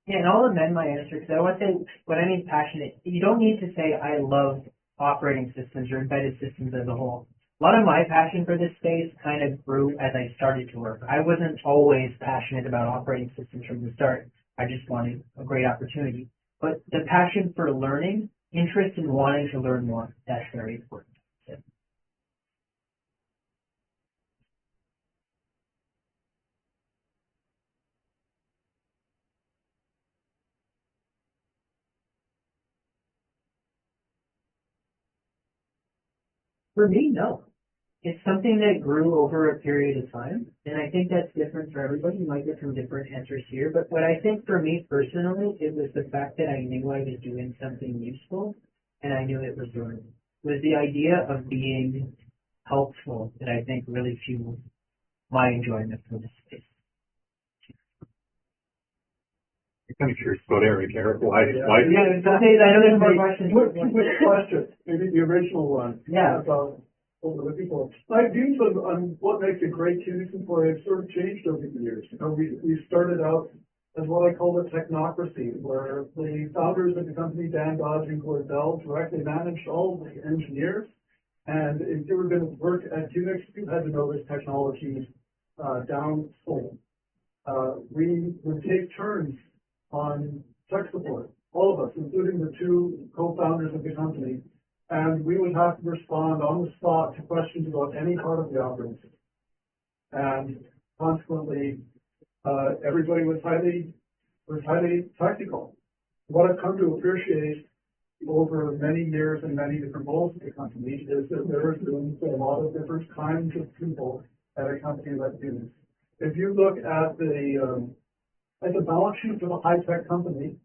Yeah, and I'll amend my answer because I want to say when I mean passionate, you don't need to say I love operating systems or embedded systems as a whole. A lot of my passion for this space kind of grew as I started to work. I wasn't always passionate about operating systems from the start. I just wanted a great opportunity. But the passion for learning, interest in wanting to learn more, that's very important. So. For me, no. It's something that grew over a period of time, and I think that's different for everybody. You might get some different answers here, but what I think for me personally, it was the fact that I knew I was doing something useful, and I knew it was learning. It was the idea of being helpful that I think really fueled my enjoyment for this space. I'm kind of curious about Eric. Why? Yeah, I know there's more questions. Quick question, maybe the original one. Yeah. About what we're looking for. My views on what makes a great QNX employee have sort of changed over the years. We started out as what I call the technocracy, where the founders of the company, Dan Dodge and Gord Bell, directly managed all of the engineers. And if you were going to work at QNX, you had to know this technology down full. We would take turns on tech support, all of us, including the two co-founders of the company, and we would have to respond on the spot to questions about any part of the operating system. And consequently, everybody was highly technical. What I've come to appreciate over many years and many different roles at the company is that there is room for a lot of different kinds of people at a company like QNX. If you look at the balance sheet of a high-tech company,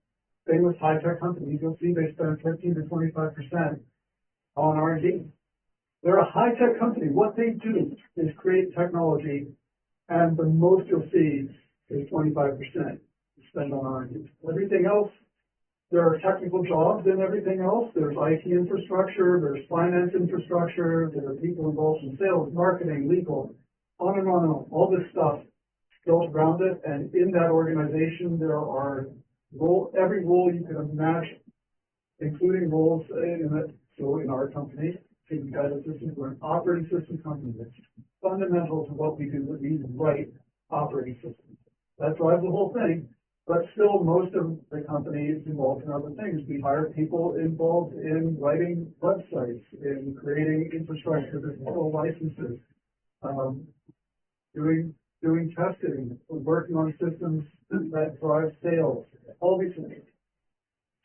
famous high-tech companies, you'll see they spend 15 to 25% on R&D. They're a high-tech company. What they do is create technology, and the most you'll see is 25% spend on R&D. Everything else, there are technical jobs in everything else. There's IT infrastructure, there's finance infrastructure, there are people involved in sales, marketing, legal, on and on and on. All this stuff goes around it, and in that organization, there are every role you can imagine, including roles in our company, guidance systems, we're an operating system company that's fundamental to what we do. We write operating systems. That drives the whole thing. But still, most of the company is involved in other things. We hire people involved in writing websites, in creating infrastructure, digital licenses, doing doing testing, we're working on systems that drive sales, all these things.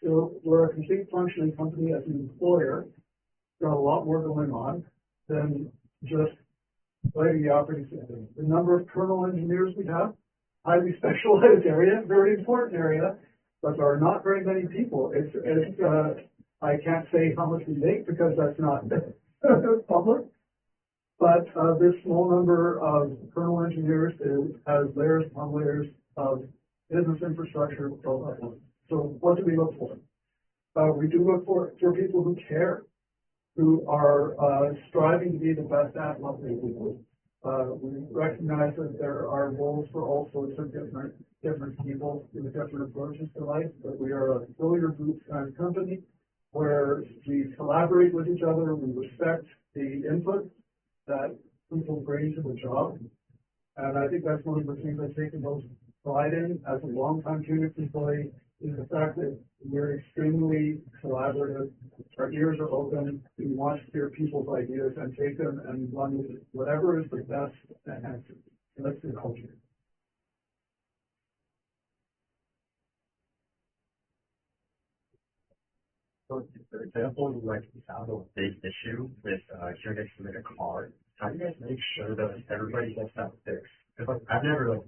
So we're a complete functioning company as an employer. Got a lot more going on than just writing the operating system. The number of kernel engineers we have, highly specialized area, very important area, but there are not very many people. I can't say how much we make because that's not public, but this small number of kernel engineers has layers upon layers of business infrastructure built up. So what do we look for? We do look for people who care, who are striving to be the best at what they do. We recognize that there are roles for all sorts of different people with different approaches to life, but we are a failure group kind of company where we collaborate with each other, we respect the input that people bring to the job. And I think that's one of the things I take the most pride in as a longtime QNX employee is the fact that we're extremely collaborative. Our ears are open. We want to hear people's ideas and take them and run with whatever is the best answer. So that's the culture. So, for example, like you found a big issue with QNX in a car. How do you guys make sure that everybody gets that fixed? Because like I've never like,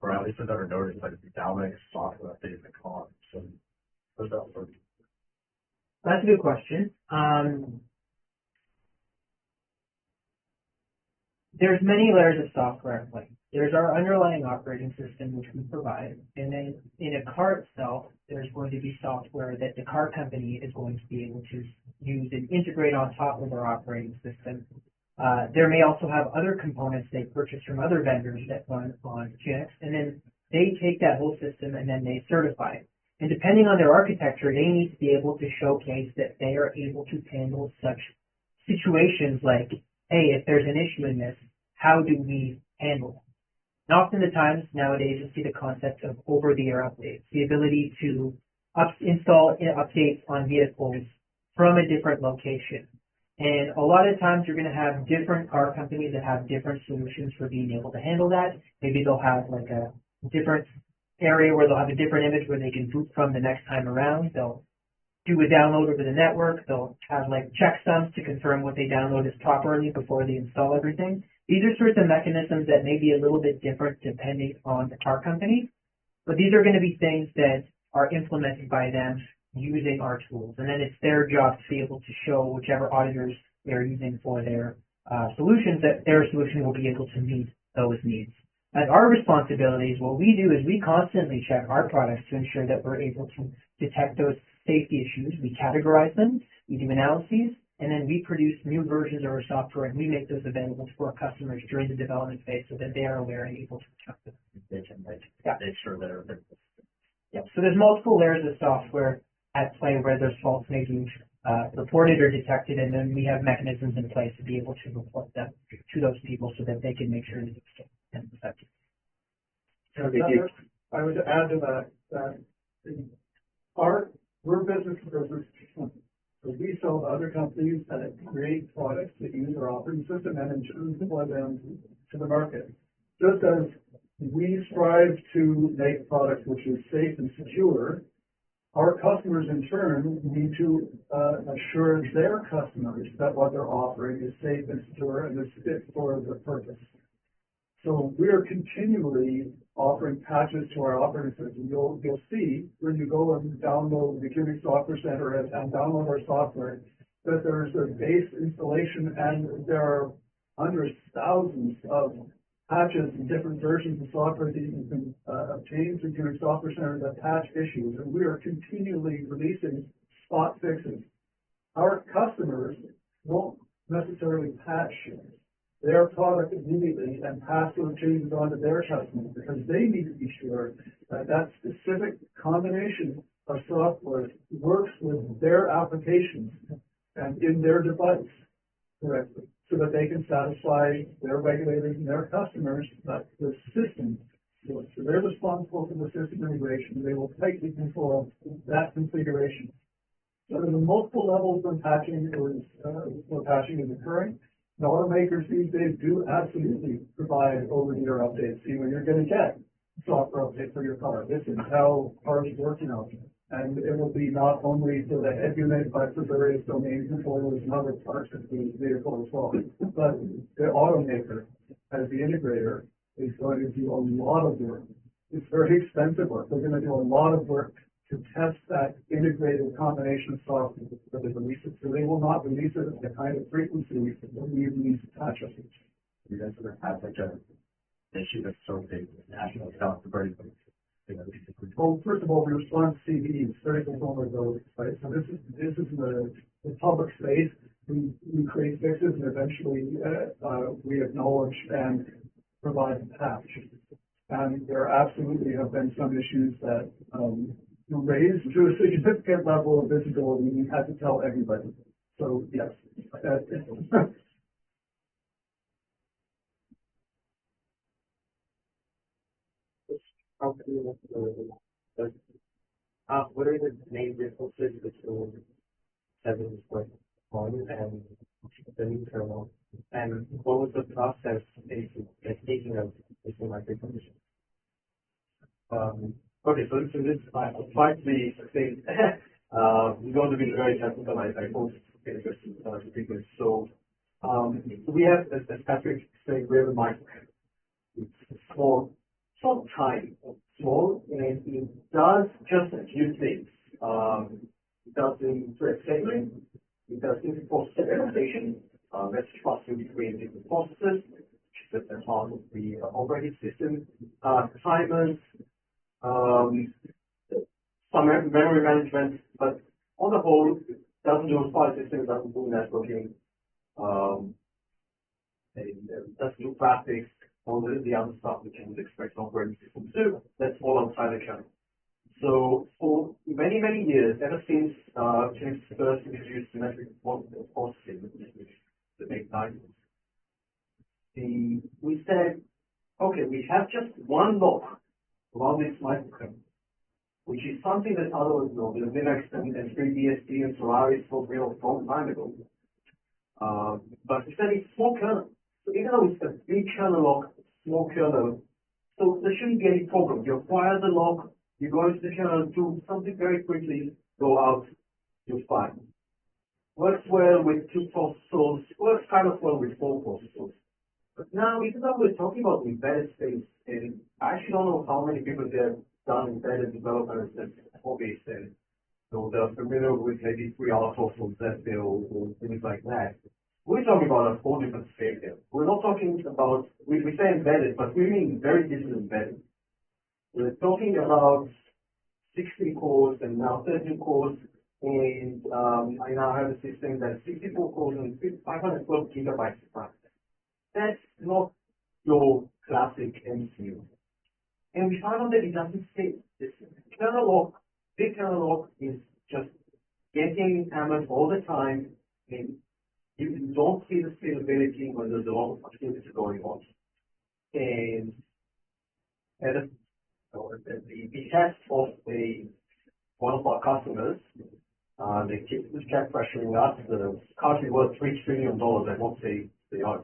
or at least I've never noticed like downloading software update in the car. So what's that for? That's a good question. There's many layers of software in play. There's our underlying operating system, which we provide. And then in a car itself, there's going to be software that the car company is going to be able to use and integrate on top of their operating system. There may also have other components they purchase from other vendors that run on QNX, and then they take that whole system and then they certify it. And depending on their architecture, they need to be able to showcase that they are able to handle such situations like, hey, if there's an issue in this, how do we handle it? And often the times nowadays you see the concept of over-the-air updates, the ability to install updates on vehicles from a different location. And a lot of times you're going to have different car companies that have different solutions for being able to handle that. Maybe they'll have like a different area where they'll have a different image where they can boot from the next time around. They'll do a download over the network. They'll have like checksums to confirm what they download is properly before they install everything. These are sorts of mechanisms that may be a little bit different depending on the car company, but these are going to be things that are implemented by them using our tools. And then it's their job to be able to show whichever auditors they're using for their solutions that their solution will be able to meet those needs. And our responsibilities, what we do is we constantly check our products to ensure that we're able to detect those safety issues. We categorize them, we do analyses, and then we produce new versions of our software and we make those available to our customers during the development phase so that they are aware and able to protect them. They can make sure that everything. Yep. So there's multiple layers of software at play where those faults may be reported or detected, and then we have mechanisms in place to be able to report them to those people so that they can make sure that it's effective. I would add to that we're business to business. So we sell to other companies that create products that use our operating system and in turn deploy them to the market. Just as we strive to make products which is safe and secure, our customers in turn need to assure their customers that what they're offering is safe and secure and is fit for the purpose. So we are continually offering patches to our operating system. You'll see when you go and download the QNX Software Center and download our software that there's a base installation and there are hundreds, thousands of patches and different versions of software that you can obtain through QNX Software Center that patch issues. And we are continually releasing spot fixes. Our customers won't necessarily patch their product immediately and pass those changes on to their customers because they need to be sure that that specific combination of software works with their applications and in their device correctly so that they can satisfy their regulators and their customers that the system works. So they're responsible for the system integration. They will tightly control that configuration. So there's multiple levels when patching is occurring. And automakers these days do absolutely provide over-the-air updates. See when you're going to get software update for your car. This is how cars work now. And it will be not only for the head unit, but for various domain controllers and other parts of the vehicle as well. But the automaker, as the integrator, is going to do a lot of work. It's very expensive work. They're going to do a lot of work to test that integrated combination of software before they release it. So they will not release it at the kind of frequency that we release attach us. You guys ever had like a issue that's so big, national account for very big? Well, first of all, we respond to CVs, critical vulnerabilities, right? So this is the public space. We create fixes and eventually we acknowledge and provide the patch. And there absolutely have been some issues that raised to a significant level of visibility. We had to tell everybody. So yes, What are the main differences between 7.1 and the new kernel? And what was the process taking of this migration? Okay, so this I'll try to be succinct. It's going to be very technical. I hope it's interesting to speakers. So we have, as Patrick said, we have a mic. It's small, sort of tiny, small, and it does just a few things. It does the thread segment, it does inter-process segmentation, that's trusting between different processes, which is at the heart of the operating system, timers, some memory management, but on the whole, it doesn't do file system, it doesn't do networking, and it doesn't do graphics, all the other stuff we can expect from operating systems do. That's all outside the kernel. So for many, many years, ever since Unix first introduced symmetric processing, the big 90s, we said, okay, we have just one lock around this microkernel, which is something that others know, the Linux and FreeBSD and Solaris for real a long time ago. But we said it's small kernel. So even though it's a big kernel lock, small kernel, so there shouldn't be any problem. You acquire the lock, you go into the kernel, do something very quickly, go out, you're fine. Works well with 2 processors, works kind of well with 4 processors. But now, even though we're talking about embedded space, and I actually don't know how many people there have done embedded development as hobbies, and so they're familiar with maybe 3R or Z-Bill or things like that. We're talking about a whole different scale here. We're not talking about, we say embedded, but we mean very different embedded. We're talking about 60 cores and now 13 cores, and I now have a system that's 64 cores and 512 gigabytes of RAM. That's not your classic MCU. And we found out that it doesn't fit. This kernel lock, big kernel lock is just getting hammered all the time, and you don't see the scalability when there's a lot of activity going on. And at the test of one of our customers, they kept pressuring us. The country worth $3 trillion. I won't say they are,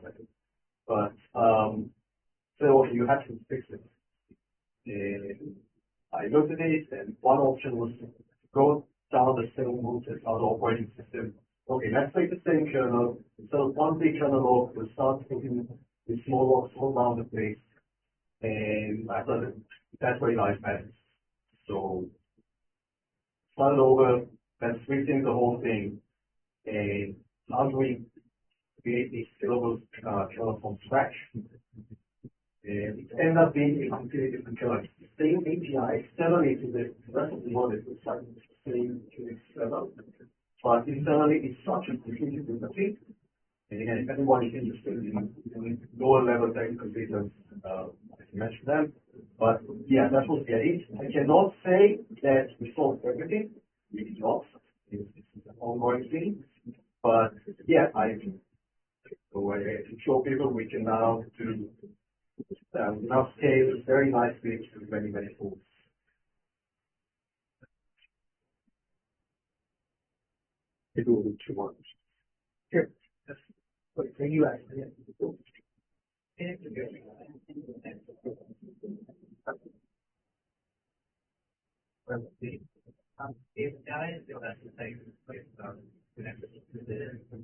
but so you have to fix it. And I looked at it, and one option was to go down the same route as our operating system. Okay, let's take the same kernel. Instead of one big kernel lock, we'll start putting the small locks all around the place. And I thought that's very nice balance. So start over, let's rethink the whole thing. And how do we create these scalable kernel from scratch? And it ended up being a completely different kernel. Same API externally to the rest of the world, it's like the same QNX server. But internally, it's such a completely different thing. And again, if anyone is interested in lower level technical details, I can mention them. But yeah, that was the idea. I cannot say that we solved everything. We did not. It's an ongoing thing. But yeah, so I can show people we can now do now scale very nicely to many, many tools. It will be too much. Here. Yes. Wait, for US, yeah.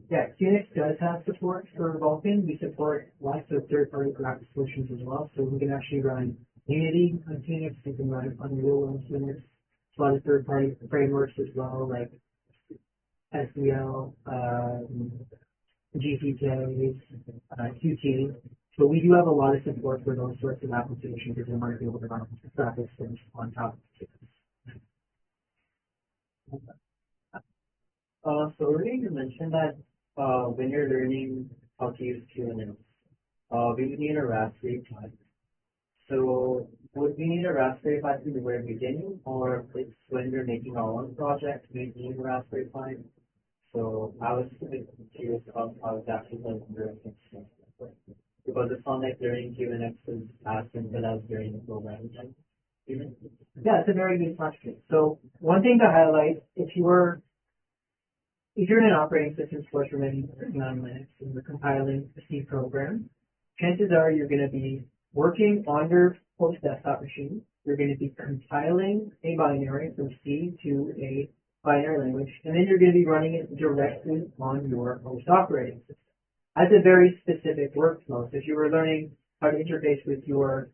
Yeah, QNX does have support for Vulkan. We support lots of third-party graphic solutions as well. So we can actually run Unity on QNX. We can run Unreal on QNX. A lot of third-party frameworks as well, like SVL, GTK, Qt. So we do have a lot of support for those sorts of applications if you want to be able to run graphics things on top of it. So earlier you mentioned that when you're learning how to use QNX, we would need a Raspberry Pi. So would we need a Raspberry Pi from the very beginning, or it's when we're making our own project, we need a Raspberry Pi? So I was a bit curious about how it's actually going to work. Because it's not like learning QNX is as simple as learning programming. Yeah, it's a very good question. So one thing to highlight, if you're in an operating system, of course, you're working on Linux and you're compiling a C program, chances are you're going to be working on your host desktop machine. You're going to be compiling a binary from C to a binary language, and then you're going to be running it directly on your host operating system. That's a very specific workflow. So if you were learning how to interface with your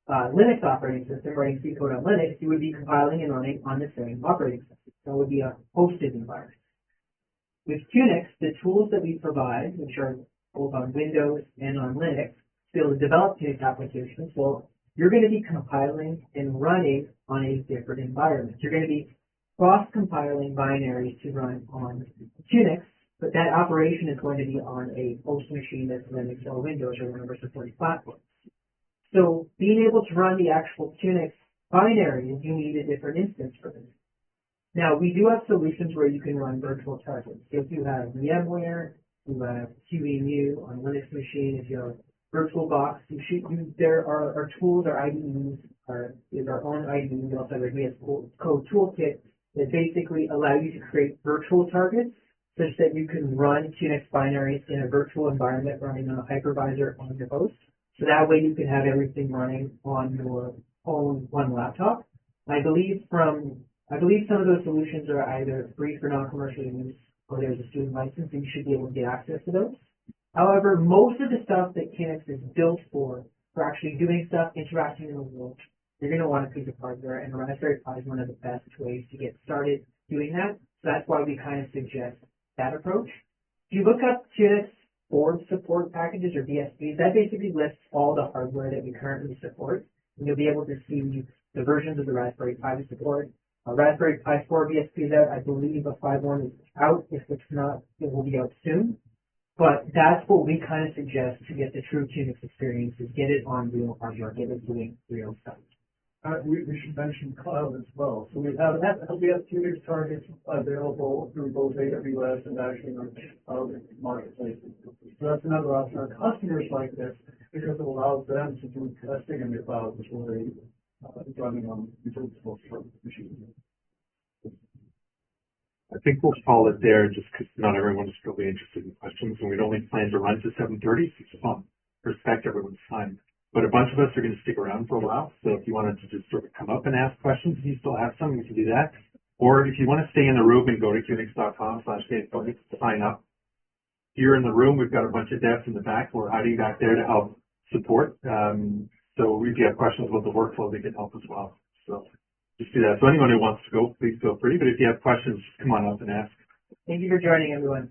Linux operating system, writing C code on Linux, you would be compiling and running on the same operating system. So it would be a hosted environment. With QNX, the tools that we provide, which are both on Windows and on Linux, to be able to develop QNX applications, well, you're going to be compiling and running on a different environment. You're going to be cross-compiling binaries to run on QNX, but that operation is going to be on a host machine that's Linux or Windows or whatever supporting platforms. So being able to run the actual QNX binaries, you need a different instance for this. Now, we do have solutions where you can run virtual targets. If you have VMware, you have QEMU on Linux machine, if you have VirtualBox, there are our tools, our IDEs, is our own IDE. We also have a VS Code toolkit that basically allow you to create virtual targets such that you can run QNX binaries in a virtual environment running on a hypervisor on your host. So that way you can have everything running on your own one laptop. I believe some of those solutions are either free for non-commercial use or there's a student license and you should be able to get access to those. However, most of the stuff that QNX is built for actually doing stuff, interacting in the world, you're going to want a piece of hardware, and a Raspberry Pi is one of the best ways to get started doing that. So that's why we kind of suggest that approach. If you look up QNX board support packages or BSPs, that basically lists all the hardware that we currently support. And you'll be able to see the versions of the Raspberry Pi we support. Raspberry Pi 4 BSP is out. I believe a 5.1 is out. If it's not, it will be out soon. But that's what we kind of suggest to get the true QNX experience, is get it on real hardware, get it doing real stuff. We should mention cloud as well. So we have QNX targets available through both AWS and Azure cloud marketplaces. So that's another option. Our customers like this because it allows them to do testing in the cloud before they running on utility machines. I think we'll call it there just because not everyone's really interested in questions, and we'd only plan to run to 7:30, so respect everyone's time. But a bunch of us are going to stick around for a while, so if you wanted to just sort of come up and ask questions, if you still have some, we can do that. Or if you want to stay in the room and go to qnx.com/Facebook to sign up. Here in the room, we've got a bunch of devs in the back. We're hiding back there to help support. So if you have questions about the workflow, they can help as well. So just do that. So anyone who wants to go, please feel free. But if you have questions, come on up and ask. Thank you for joining, everyone.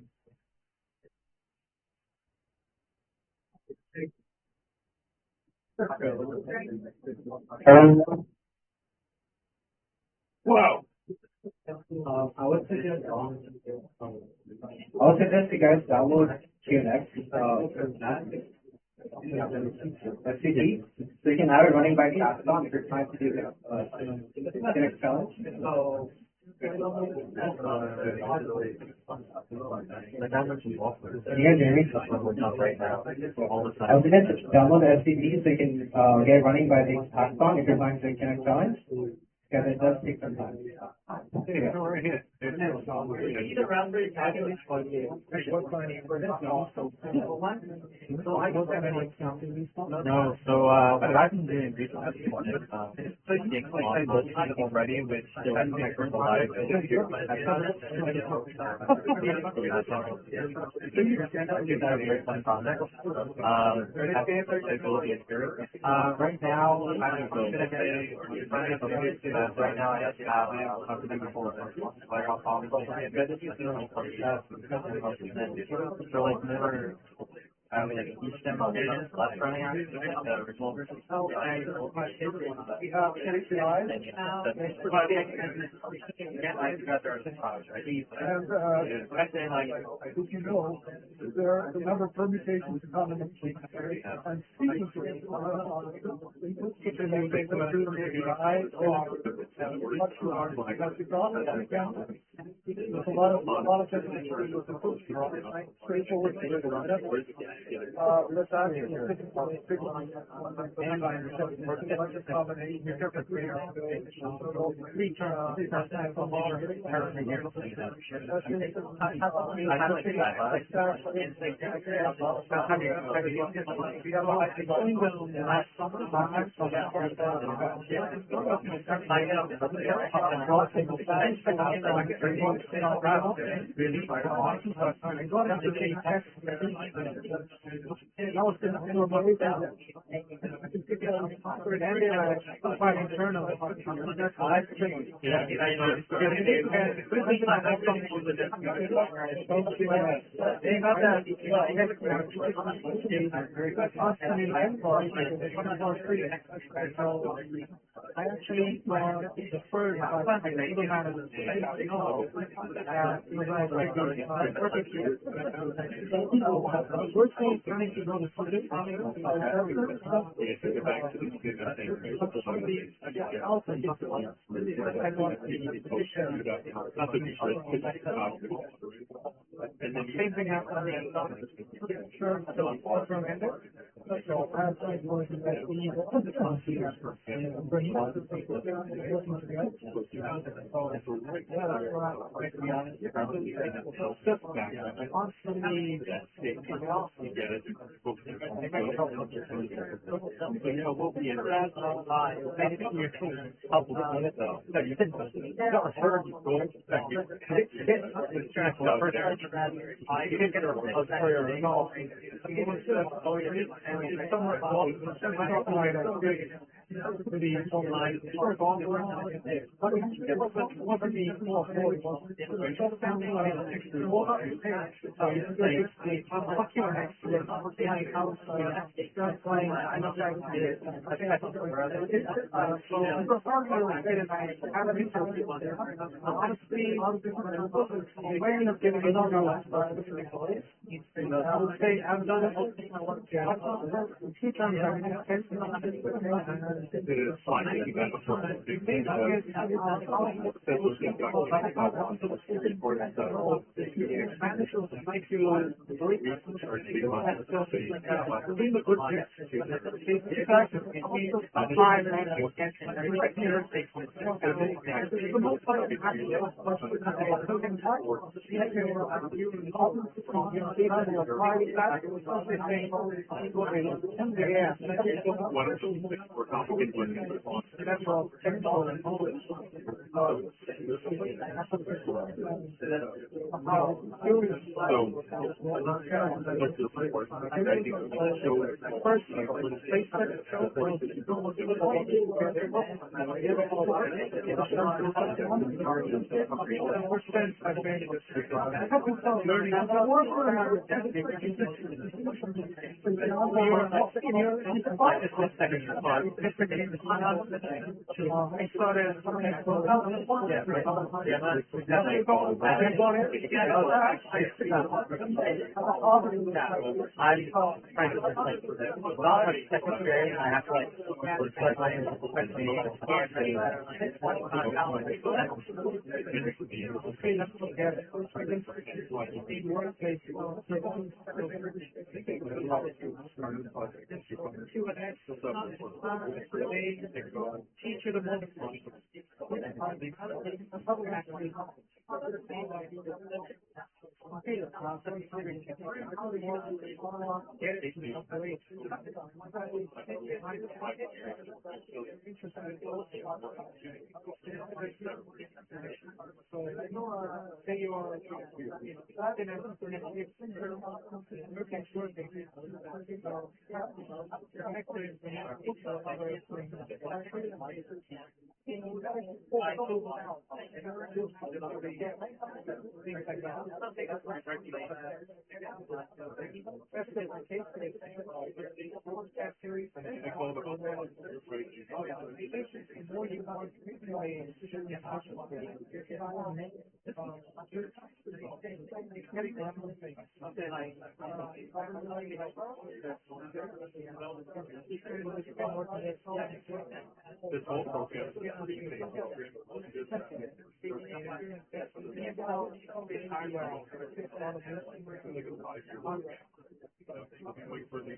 Wow. I would suggest you guys download QNX SCD, so you can have it running by the Amazon if you're trying to do QNX challenge. You guys hear me? Right now. I was going to download the SCD so you can get it running by the Amazon if you're trying to do QNX challenge. Because it does take some time. Yeah, go right ahead. No, so what I've been doing recently is taking on already, which depends on my current life. Right now, I'm going to say right now I have so like never like each demo is less running on the original version. Did you know there are a number of permutations and combinations? And speaking to it, there's a lot of technical straightforward. Let's ask you, and I understand, working combination, you're perfect. Three terms, I actually deferred and then same thing happened. I would say I've done it two times. teacher the moment. This whole program is pretty amazing. Wait for the